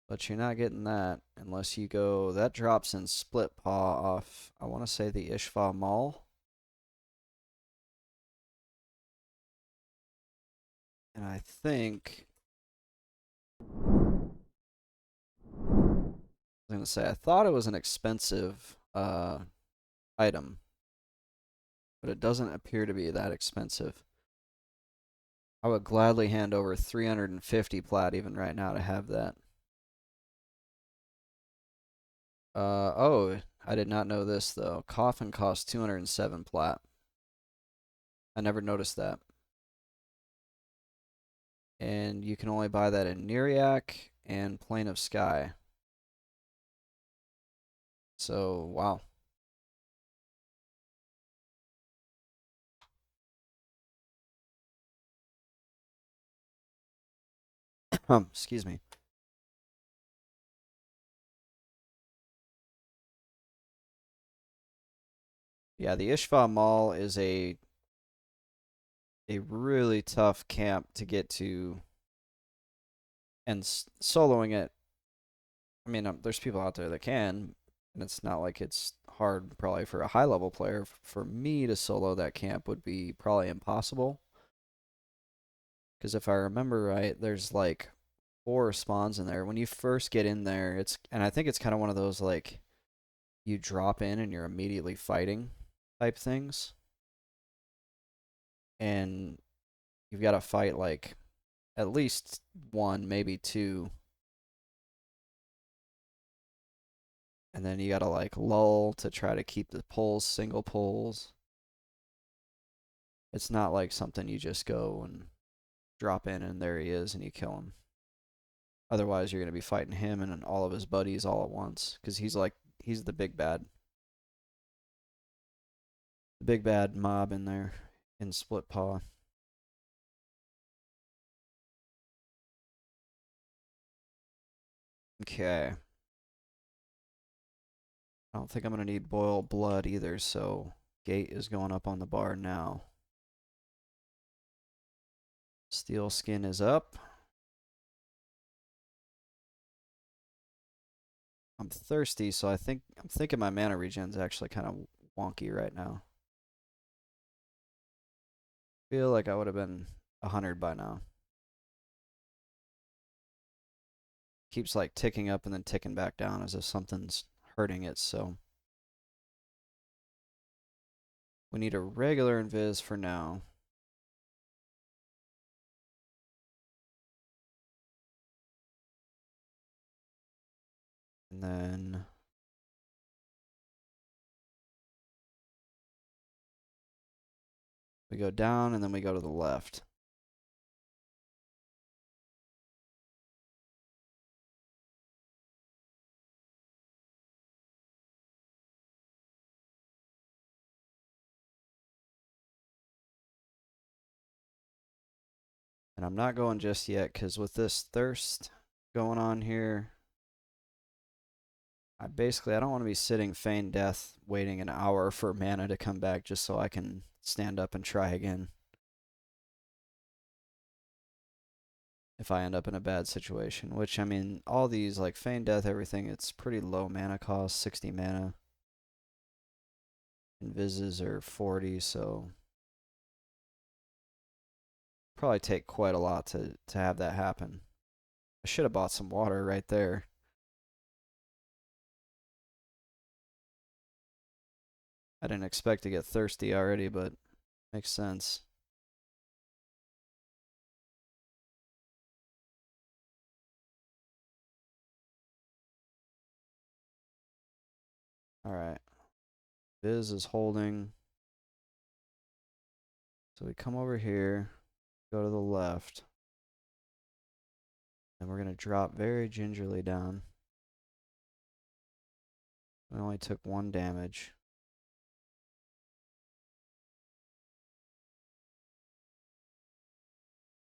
S1: But you're not getting that unless you go. That drops in Split Paw off, I want to say the Ishva Mall. And I think. I was going to say, I thought it was an expensive item, but it doesn't appear to be that expensive. I would gladly hand over 350 plat even right now to have that. Oh, I did not know this though. Coffin costs 207 plat. I never noticed that. And you can only buy that in Neriac and Plane of Sky. So, wow. Excuse me. Yeah, the Ishva Mall is a really tough camp to get to, and soloing it. I mean, there's people out there that can, and it's not like it's hard probably for a high level player. For me to solo that camp would be probably impossible. Because if I remember right, there's like 4 spawns in there. When you first get in there, and I think it's kind of one of those like you drop in and you're immediately fighting type things. And you've got to fight like at least one, maybe two. And then you got to like lull to try to keep the pulls single pulls. It's not like something you just go and drop in and there he is and you kill him. Otherwise, you're going to be fighting him and all of his buddies all at once because he's the big bad. The big bad mob in there in Split Paw. Okay. I don't think I'm going to need boil blood either, so gate is going up on the bar now. Steel skin is up. I'm thirsty, so I'm thinking my mana regen's actually kind of wonky right now. Feel like I would have been 100 by now. Keeps like ticking up and then ticking back down as if something's hurting it, so we need a regular invis for now. And then we go down and then we go to the left. And I'm not going just yet because with this thirst going on here, I don't want to be sitting feign death waiting an hour for mana to come back just so I can stand up and try again. If I end up in a bad situation, which I mean, all these like feign death, everything, it's pretty low mana cost, 60 mana. Invises are 40, so probably take quite a lot to have that happen. I should have bought some water right there. I didn't expect to get thirsty already, but makes sense. Alright. Viz is holding. So we come over here, go to the left, and we're going to drop very gingerly down. We only took 1 damage.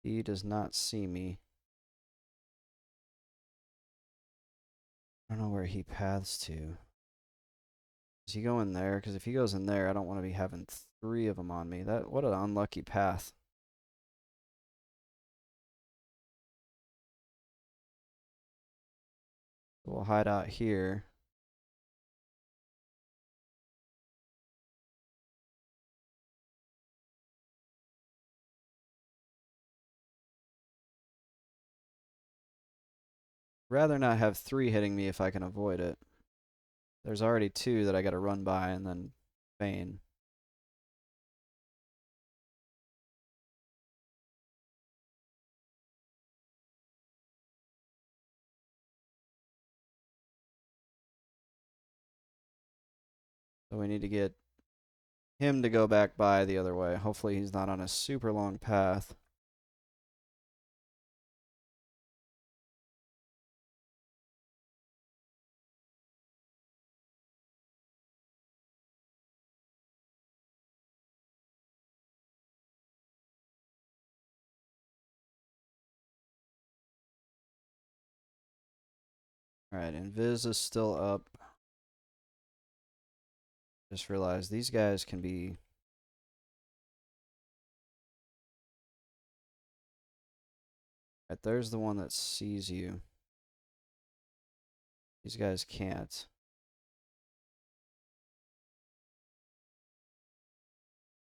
S1: He does not see me. I don't know where he paths to. Does he go in there? Because if he goes in there, I don't want to be having 3 of them on me. What an unlucky path. we'll hide out here. Rather not have 3 hitting me if I can avoid it. There's already 2 that I gotta run by and then feign. So we need to get him to go back by the other way. Hopefully he's not on a super long path. Alright, Invis is still up. Just realized these guys can be... Alright, there's the one that sees you. These guys can't.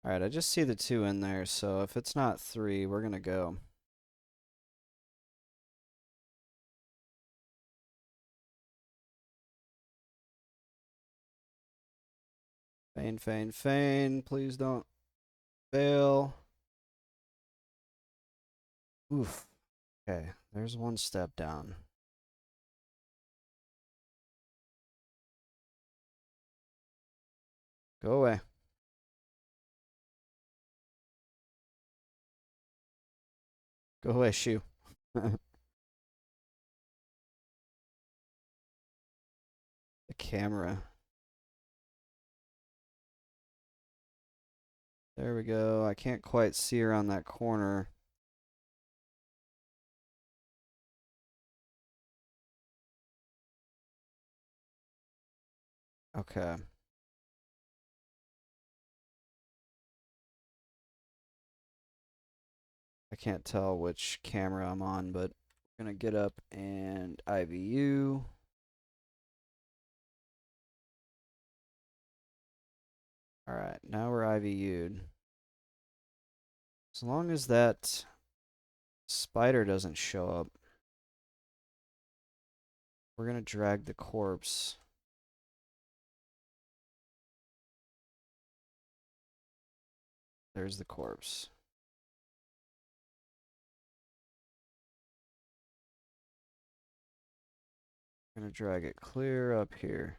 S1: Alright, I just see the 2 in there, so if it's not 3, we're gonna go. Feign, feign, feign. Please don't fail. Oof. Okay, there's one step down. Go away. Go away, shoe. The camera. There we go. I can't quite see around that corner. Okay. I can't tell which camera I'm on, but we're gonna get up and IVU. Alright, now we're IVU'd. As long as that spider doesn't show up, we're gonna drag the corpse. There's the corpse. I'm gonna drag it clear up here.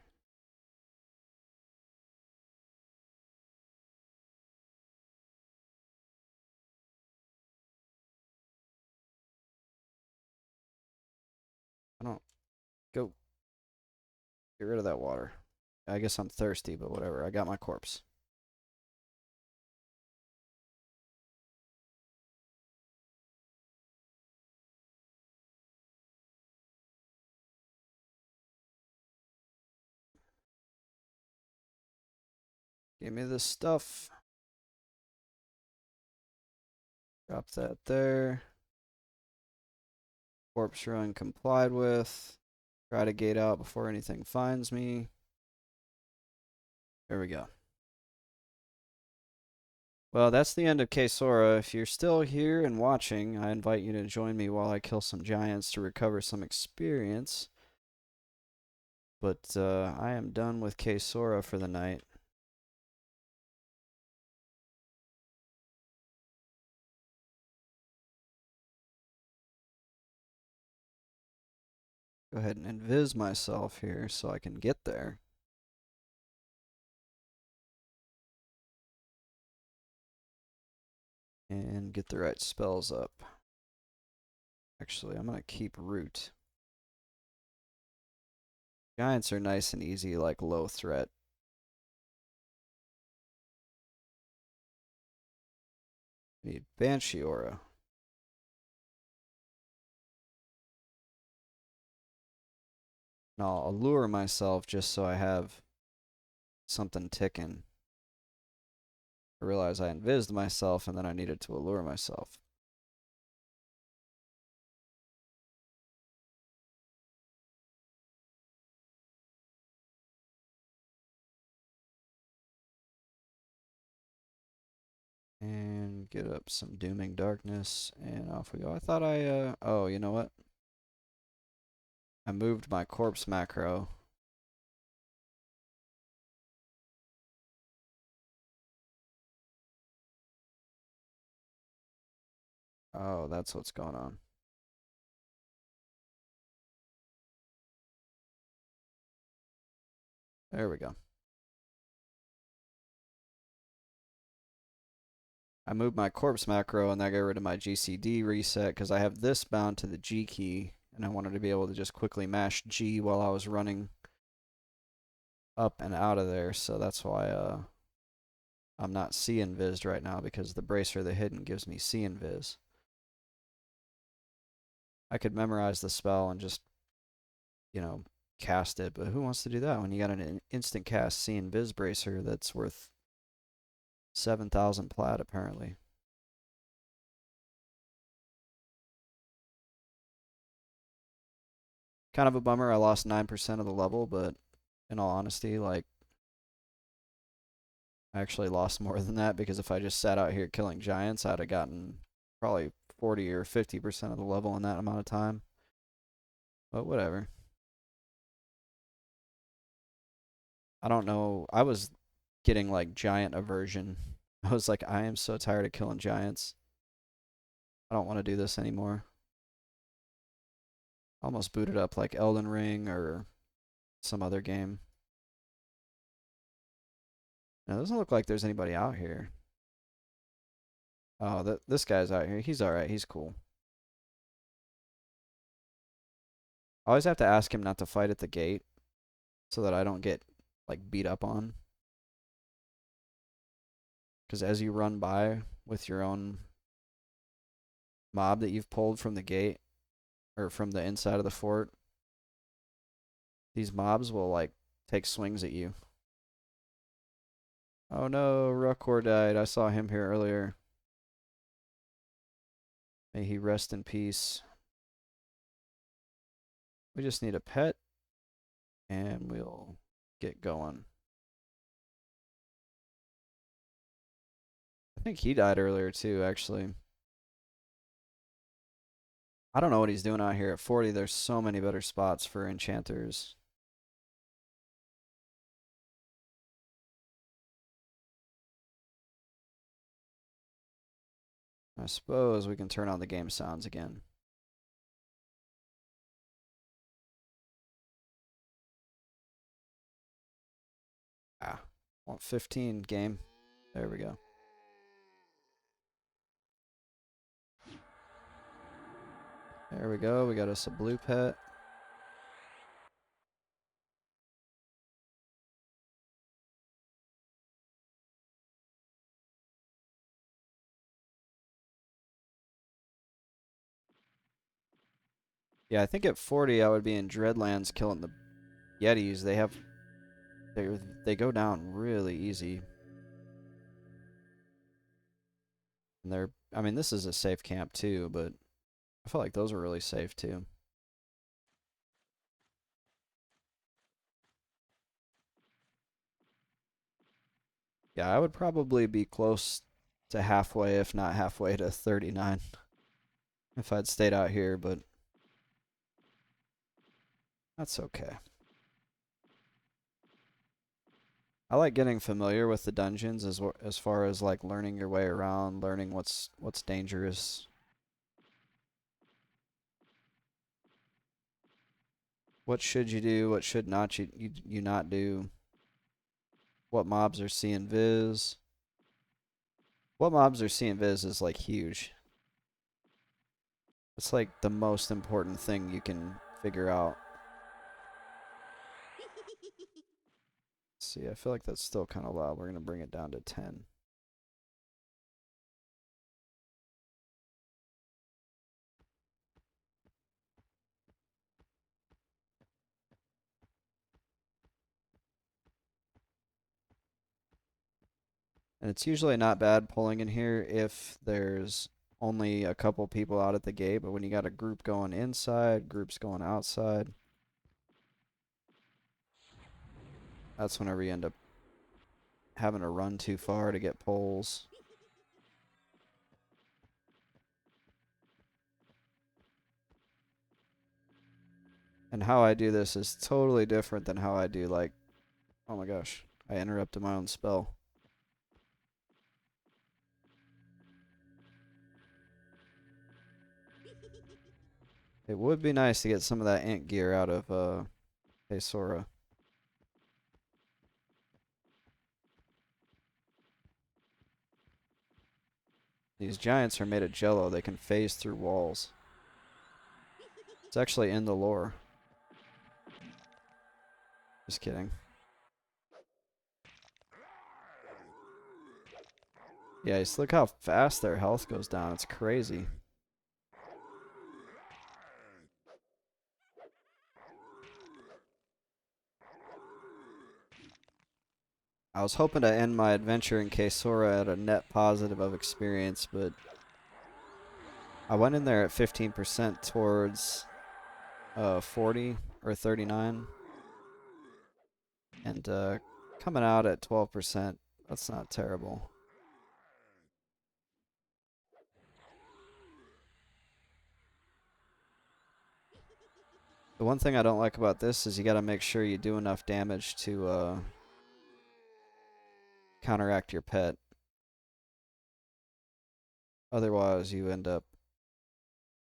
S1: I don't go. Get rid of that water. I guess I'm thirsty, but whatever. I got my corpse. Give me this stuff. Drop that there. Corpse run complied with. Try to gate out before anything finds me. There we go. Well, that's the end of Kaesora. If you're still here and watching, I invite you to join me while I kill some giants to recover some experience. But I am done with Kaesora for the night. Go ahead and invis myself here so I can get there. And get the right spells up. Actually, I'm going to keep root. Giants are nice and easy, like low threat. Need Banshee Aura. And I'll allure myself just so I have something ticking. I realize I invised myself and then I needed to allure myself. And get up some Dooming Darkness, and off we go. I thought oh, you know what? I moved my corpse macro. Oh, that's what's going on. There we go. I moved my corpse macro and that got rid of my GCD reset because I have this bound to the G key and I wanted to be able to just quickly mash G while I was running up and out of there. So that's why I'm not C invised right now because the bracer the hidden gives me C invis. I could memorize the spell and just, you know, cast it, but who wants to do that when you got an instant cast C invis bracer that's worth 7,000 plat apparently? Kind of a bummer. I lost 9% of the level, but in all honesty, like, I actually lost more than that because if I just sat out here killing giants, I'd have gotten probably 40 or 50% of the level in that amount of time. But whatever. I don't know. I was getting like giant aversion. I was like, I am so tired of killing giants. I don't want to do this anymore. Almost booted up like Elden Ring or some other game. Now, it doesn't look like there's anybody out here. Oh, this guy's out here. He's alright. He's cool. I always have to ask him not to fight at the gate so that I don't get like beat up on. Because as you run by with your own mob that you've pulled from the gate or from the inside of the fort, these mobs will like take swings at you. Oh no, Ruckor died. I saw him here earlier. May he rest in peace. We just need a pet and we'll get going. I think he died earlier too, actually. I don't know what he's doing out here at 40. There's so many better spots for enchanters. I suppose we can turn on the game sounds again. Ah, want 15 game. There we go. There we go. We got us a blue pet. Yeah, I think at 40 I would be in Dreadlands killing the Yetis. They go down really easy. And I mean this is a safe camp too, but I feel like those are really safe too. Yeah, I would probably be close to halfway, if not halfway to 39 if I'd stayed out here, but that's okay. I like getting familiar with the dungeons as far as like learning your way around, learning what's dangerous. What should you do? What should not you not do? What mobs are seeing viz? What mobs are seeing viz is like huge. It's like the most important thing you can figure out. Let's see, I feel like that's still kind of loud. We're gonna bring it down to 10. And it's usually not bad pulling in here if there's only a couple people out at the gate, but when you got a group going inside, groups going outside, that's whenever you end up having to run too far to get pulls. And how I do this is totally different than how I do, like, oh my gosh, I interrupted my own spell. It would be nice to get some of that ant gear out of Kaesora. These giants are made of jello. They can phase through walls. It's actually in the lore. Just kidding. Yeah, just look how fast their health goes down. It's crazy. I was hoping to end my adventure in Kaesora at a net positive of experience, but I went in there at 15% towards 40 or 39, and coming out at 12%, that's not terrible. The one thing I don't like about this is you gotta make sure you do enough damage to counteract your pet. Otherwise, you end up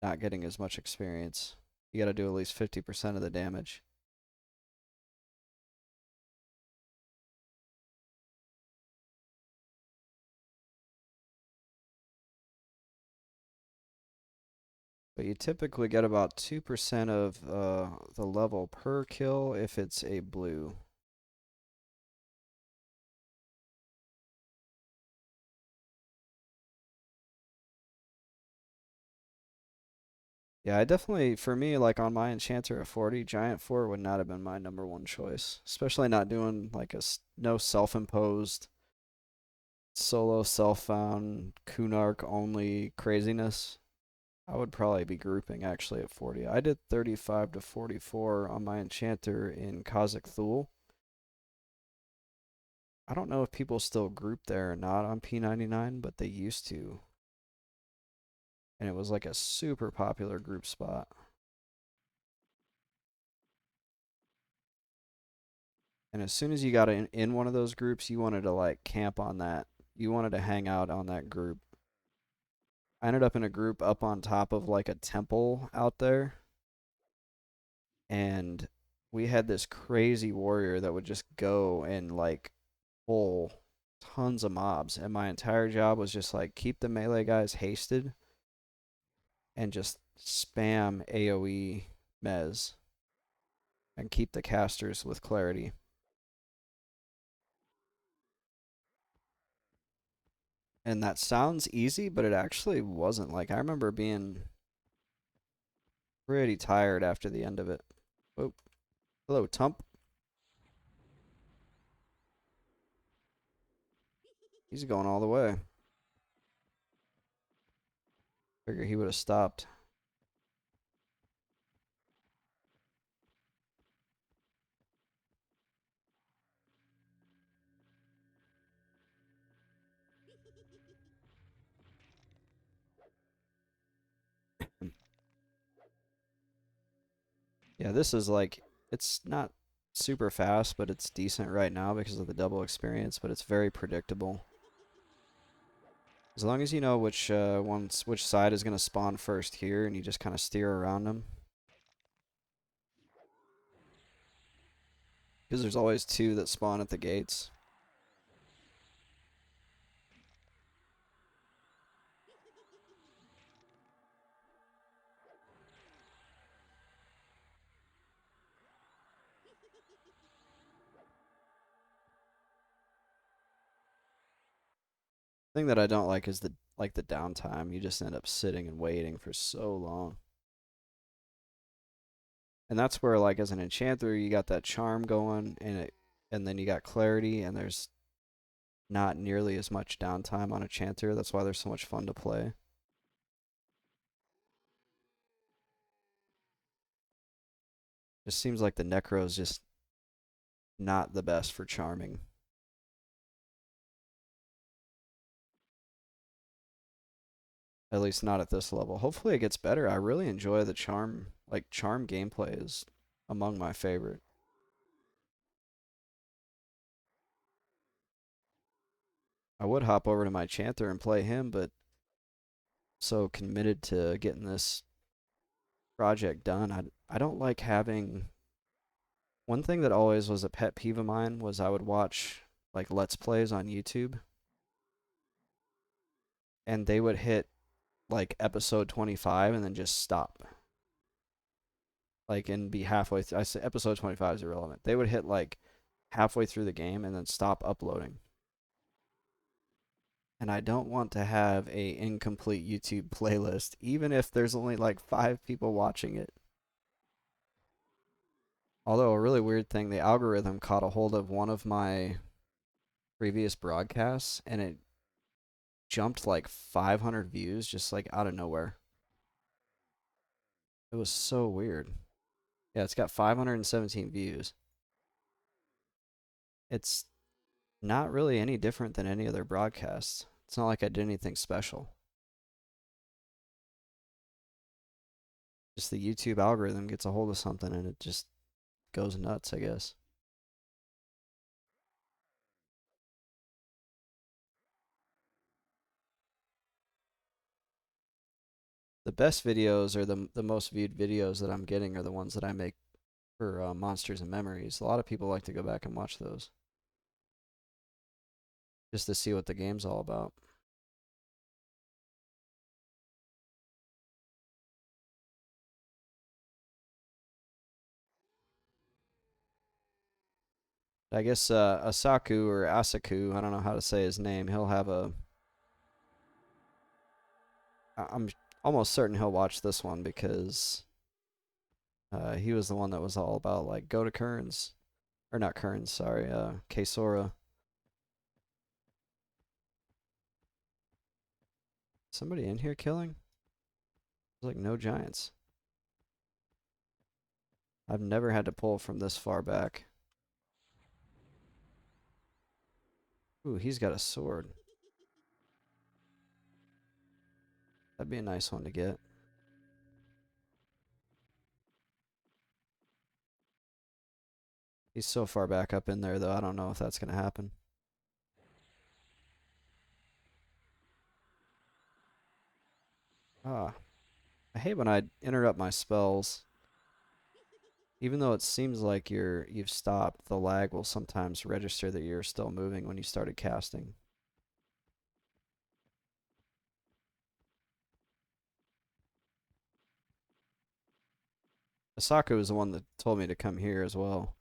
S1: not getting as much experience. You gotta do at least 50% of the damage. But you typically get about 2% of the level per kill if it's a blue. Yeah, I definitely, for me, like on my Enchanter at 40, Giant 4 would not have been my #1 choice. Especially not doing like no self-imposed, solo self-found, Kunark only craziness. I would probably be grouping actually at 40. I did 35 to 44 on my Enchanter in Kazakh Thule. I don't know if people still group there or not on P1999, but they used to. And it was like a super popular group spot. And as soon as you got in one of those groups, you wanted to like camp on that. You wanted to hang out on that group. I ended up in a group up on top of like a temple out there, and we had this crazy warrior that would just go and like pull tons of mobs, and my entire job was just like keep the melee guys hasted and just spam AoE mez and keep the casters with clarity. And that sounds easy, but it actually wasn't. Like I remember being pretty tired after the end of it. Oh, hello, Tump. He's going all the way. Figure he would have stopped. Yeah, this is like, it's not super fast, but it's decent right now because of the double experience, but it's very predictable. As long as you know which side is going to spawn first here and you just kind of steer around them. Because there's always two that spawn at the gates. Thing that I don't like is the downtime. You just end up sitting and waiting for so long. And that's where like as an enchanter you got that charm going and then you got clarity and there's not nearly as much downtime on enchanter. That's why they're so much fun to play. Just seems like the Necro is just not the best for charming. At least not at this level. Hopefully it gets better. I really enjoy the charm gameplay is among my favorite. I would hop over to my Chanther and play him, but so committed to getting this project done. I don't like having one thing that always was a pet peeve of mine was I would watch like Let's Plays on YouTube and they would hit like episode 25 and then just stop. Like and be halfway through. I say episode 25 is irrelevant. They would hit like halfway through the game and then stop uploading. And I don't want to have a incomplete YouTube playlist, even if there's only like 5 people watching it. Although a really weird thing, the algorithm caught a hold of one of my previous broadcasts and it jumped like 500 views just like out of nowhere. It was so weird. Yeah, it's got 517 views. It's not really any different than any other broadcasts. It's not like I did anything special. Just the YouTube algorithm gets a hold of something and it just goes nuts, I guess. The best videos or the most viewed videos that I'm getting are the ones that I make for Monsters and Memories. A lot of people like to go back and watch those just to see what the game's all about. I guess Asaku or Asaku, I don't know how to say his name. He'll have a. I'm almost certain he'll watch this one because he was the one that was all about like go to Kearns or not Kearns, sorry, Kaesora. Somebody in here killing? There's like no giants. I've never had to pull from this far back. Ooh, he's got a sword. That'd be a nice one to get. He's so far back up in there, though, I don't know if that's going to happen. Ah, I hate when I interrupt my spells. Even though it seems like you've stopped, the lag will sometimes register that you're still moving when you started casting. Asako is the one that told me to come here as well.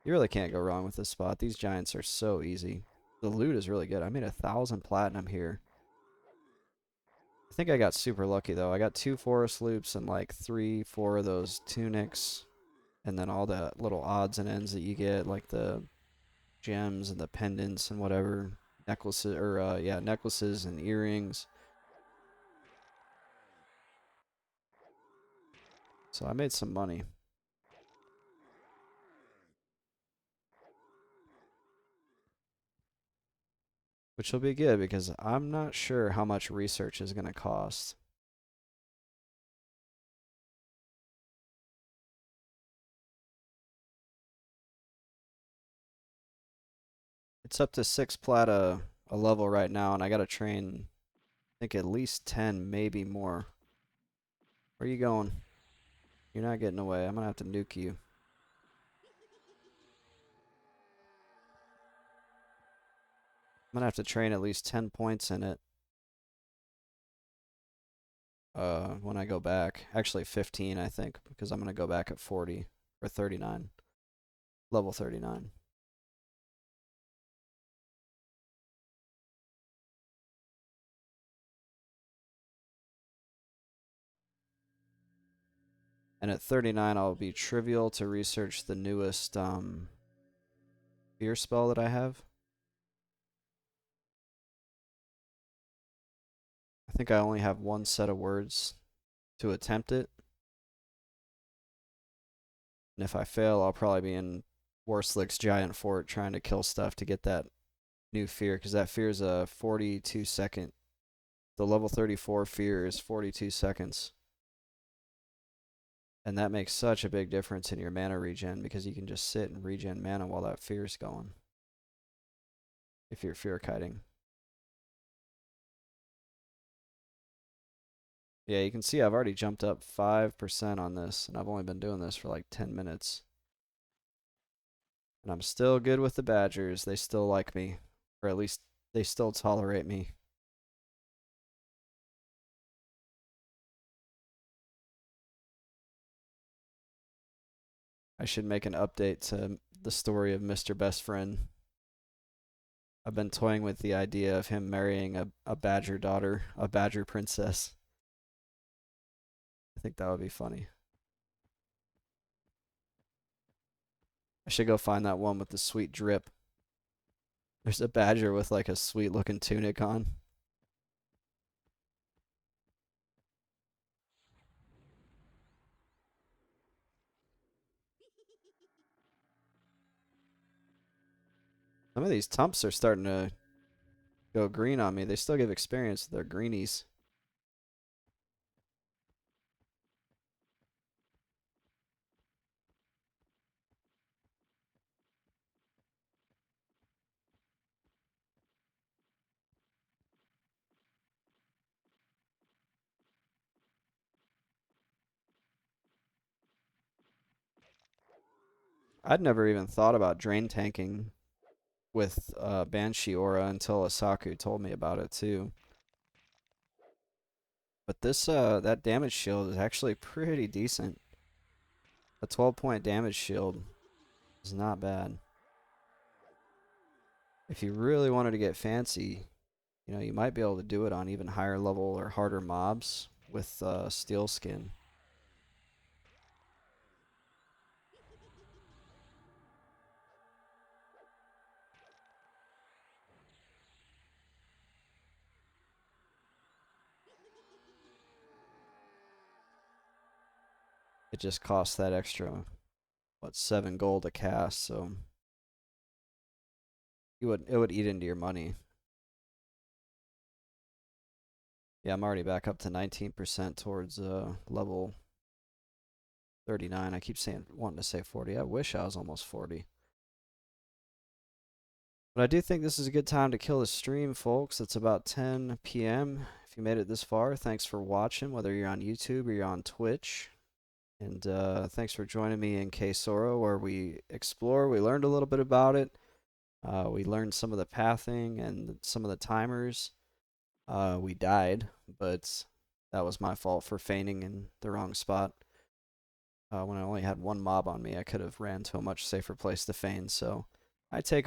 S1: You really can't go wrong with this spot. These giants are so easy. The loot is really good. I made 1,000 platinum here. I think I got super lucky though. I got 2 forest loops and like 3, 4 of those tunics, and then all the little odds and ends that you get, like the gems and the pendants and whatever necklaces or yeah, necklaces and earrings. So I made some money, which will be good because I'm not sure how much research is going to cost. It's up to 6 plat a level right now, and I got to train, I think at least 10, maybe more. Where are you going? You're not getting away. I'm going to have to nuke you. I'm going to have to train at least 10 points in it when I go back. Actually 15, I think, because I'm going to go back at 40 or 39. Level 39. And at 39, I'll be trivial to research the newest fear spell that I have. I think I only have one set of words to attempt it. And if I fail, I'll probably be in Warslick's giant fort trying to kill stuff to get that new fear, because that fear is a 42 second. The level 34 fear is 42 seconds. And that makes such a big difference in your mana regen because you can just sit and regen mana while that fear's going. If you're fear kiting. Yeah, you can see I've already jumped up 5% on this, and I've only been doing this for like 10 minutes. And I'm still good with the Badgers. They still like me. Or at least they still tolerate me. I should make an update to the story of Mr. Best Friend. I've been toying with the idea of him marrying a Badger daughter, a Badger princess. I think that would be funny. I should go find that one with the sweet drip. There's a Badger with like a sweet looking tunic on. Some of these tumps are starting to go green on me. They still give experience. They're greenies. I'd never even thought about drain tanking with Banshee Aura until Asaku told me about it too. But this that damage shield is actually pretty decent. A 12-point damage shield is not bad. If you really wanted to get fancy, you know, you might be able to do it on even higher level or harder mobs with steel skin. It just costs that extra, what, 7 gold a cast, so it would eat into your money. Yeah, I'm already back up to 19% towards level 39. I keep saying wanting to say 40. I wish I was almost 40. But I do think this is a good time to kill the stream, folks. It's about 10 p.m. If you made it this far, thanks for watching, whether you're on YouTube or you're on Twitch. And thanks for joining me in Kaesora, where we explore. We learned a little bit about it. We learned some of the pathing and some of the timers. We died, but that was my fault for feigning in the wrong spot. When I only had one mob on me, I could have ran to a much safer place to feign. So I take ownership.